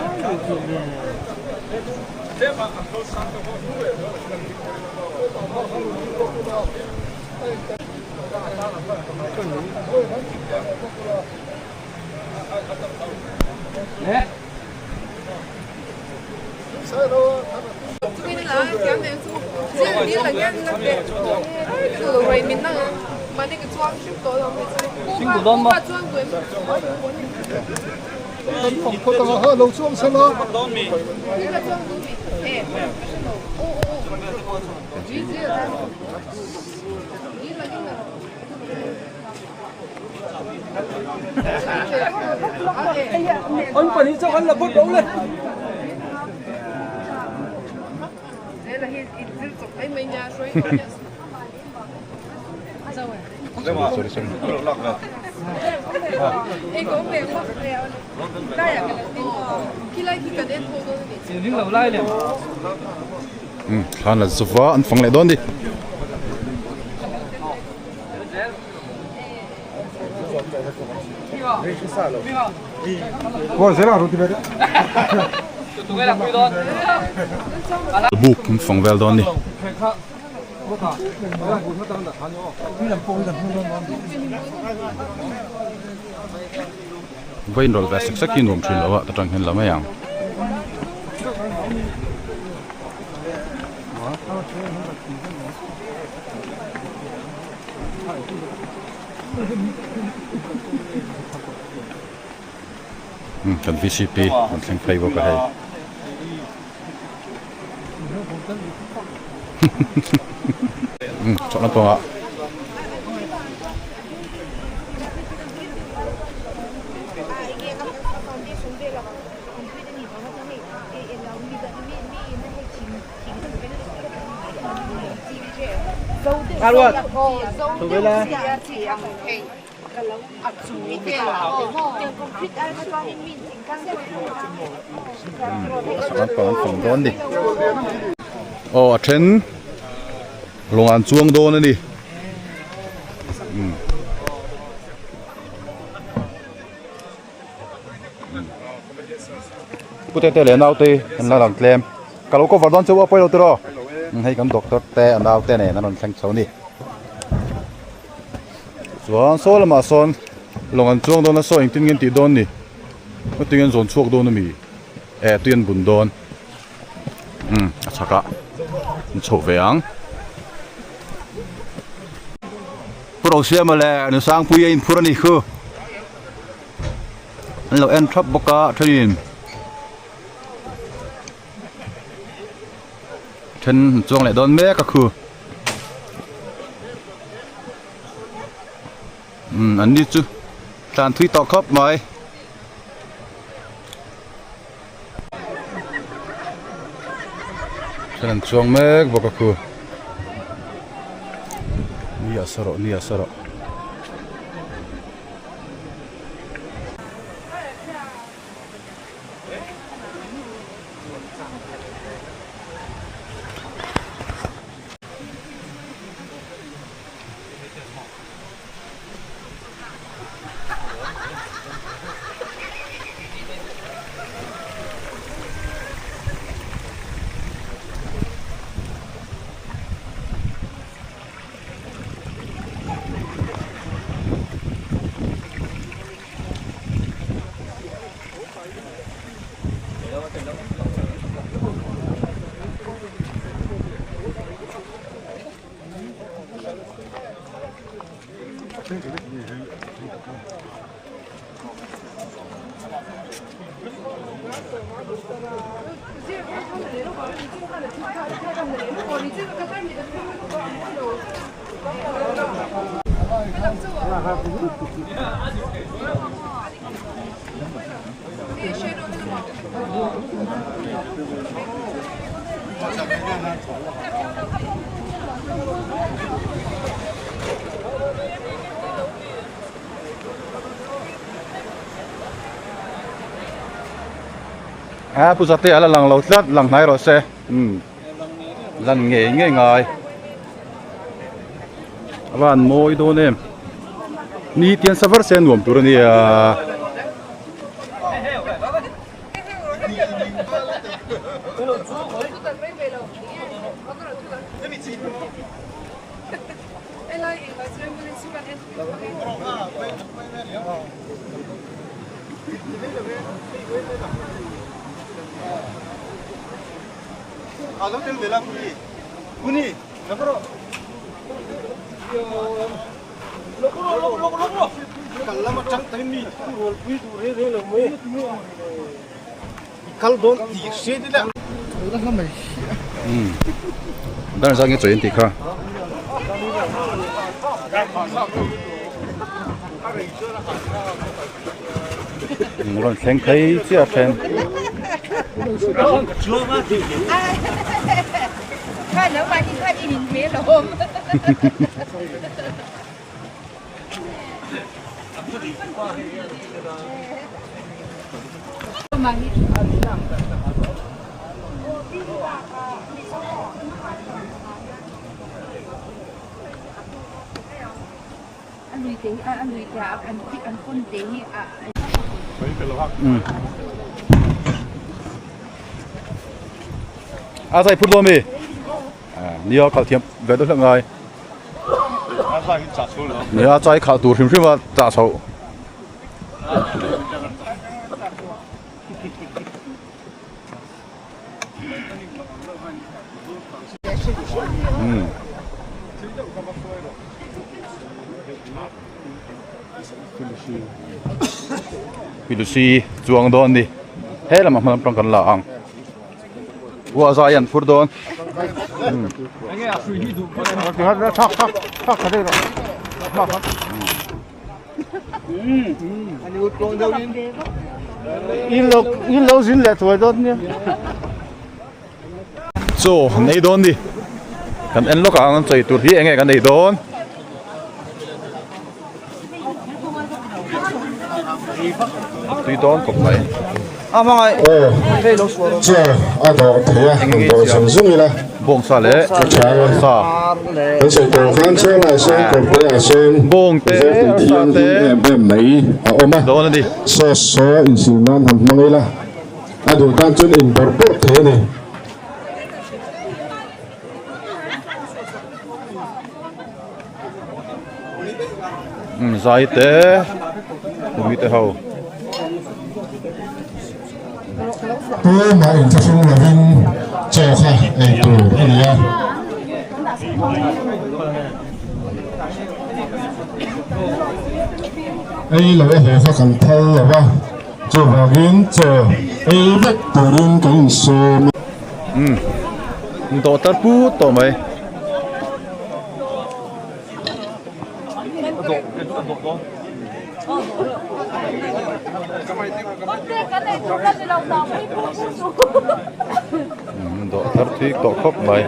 B: nè
L: cái này là cái này chứ đi là cái từ rồi mình đang mà cái trang sức đó là
B: chính của don mà
E: tân phòng cô ta hơi lâu xuống xem nó
B: anh phải đi cho anh là bút đấu lên
L: đây là hiện cái mình nhà suy
A: sorry sorry
L: em có về không về đây là cái tin khi lại khi cần đến thôi thôi
B: thì đứng đầu lại liền
A: khan là sofa anh phăng lại đón đi
D: Ủa, thế nào rồi thì về đấy.
B: tụi cái là quy đón
A: buộc phăng về đón đi vậy rồi về sắc sắc kia nôm chuyện lâu ạ, ta chẳngห็นlà mấy hàng cần VCP mình thành play vào cái này chọn nó to ạ
B: à luôn tụi cái là
A: nó còn phòng đón đi ở trên lồng ăn chuông đô nữa đi bút tê lên nào tê anh là làm klem kalau có vào đón châu ấp đâu tê rồi hay cầm doctor tê anh đào tê này nó thành xấu đi xuống số là mà son lồng ăn chuông đô nó số hình tin nghiên tỷ đôn đi nó tin nghiên dồn chuộc đôn nó mì tuyên bùn đôn chắc ạ chỗ vàng pro xe mà lẹ nó sang pui in pura ni khư anh lo en trap boka train เช่นจวงแหละโดนแม่ก็คืออันนี้จุการทุยต่อครับไหมเช่นจวงแม่บอกก็คือนี่อาสระผู้สัตย์อะไรหลังเราลัดหลังไหนเราเซ่หลังเงี้ยง่ายบ้านโมยโดนเนี่ยนี่เตียนซัฟเวอร์เซนรวมตัวนี้
B: 아동들 내라 군이 나가로 로로 kallam chang tani rol pui du re lo me kal don ti se de la da la mai
A: dan sang nge choin ti kha nguron thleng thei chia then
C: 看能把你看你没龙。anh lùi tí anh lùi trả anh thích anh phun tí
A: sai phút lô mi nhiều khảo thiệp về đối tượng người nhiều sai khảo tủ phim mà trả sầu Pilusi chuang don đi hết là mà trong cần lạng qua ra yên phút don
B: in lâu xin lẹ thôi đó nhé
A: so này don đi cần anh lúc anh chạy tụt đi anh nghe cái này don tuy don cũng vậy
E: mga ada thea do samsung ila
A: bong sa le sa
E: sẽ tổ khán sẽ là sẽ có thể xem
A: bong te sa te
E: bên này oma
A: don đi
E: so in sinan ham mangila adu tan chun in berpot thế này
A: zai te umi te hau
E: tôi mà in cho phương là bên chờ kha để tủ anh nhá ấy là cái hồ kha cần thâu là ba chờ vào bên chờ ấy vết tủ lên cái số
A: do tar pu to mai do tar thi to khop mai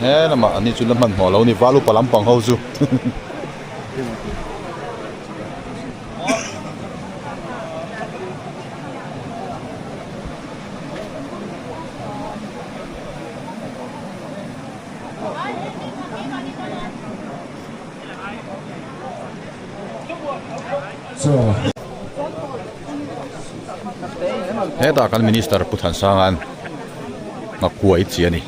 A: nè là mà anh ấy chun làm mặn mỏ lâu ni vá lu pa lam pang hậu chu he ta kan minister puthan sangan makuai chi ani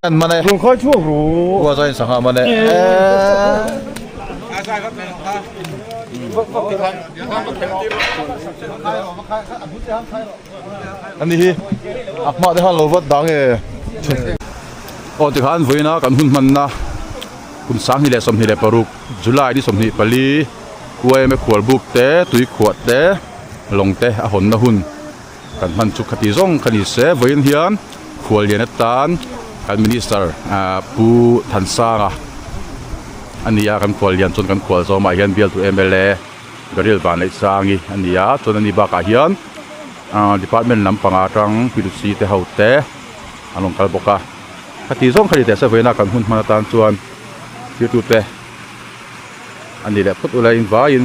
A: anh mà này
B: không khói chua rủ
A: qua rồi sang mà này anh đi mà để hắn lâu vất đáng nghe thì hắn với nó còn hun man na kun sang hi le som hi le paruk July đi som hi pali YMA khual buk te Tuikhuah te long te a Hawnna hun kan man chu khati zong khani se voin hian khual lian tan kan minister pu than sanga ania kan khual lian chon kan khual zo ma hian bial tu MLA garil ban lai sangi ania chon ani ba ka hian department lampanga tang pidusi te haute along kal boka khati zong khali te se voina kan hun man tan chuan tu te ani le phut ulai in va in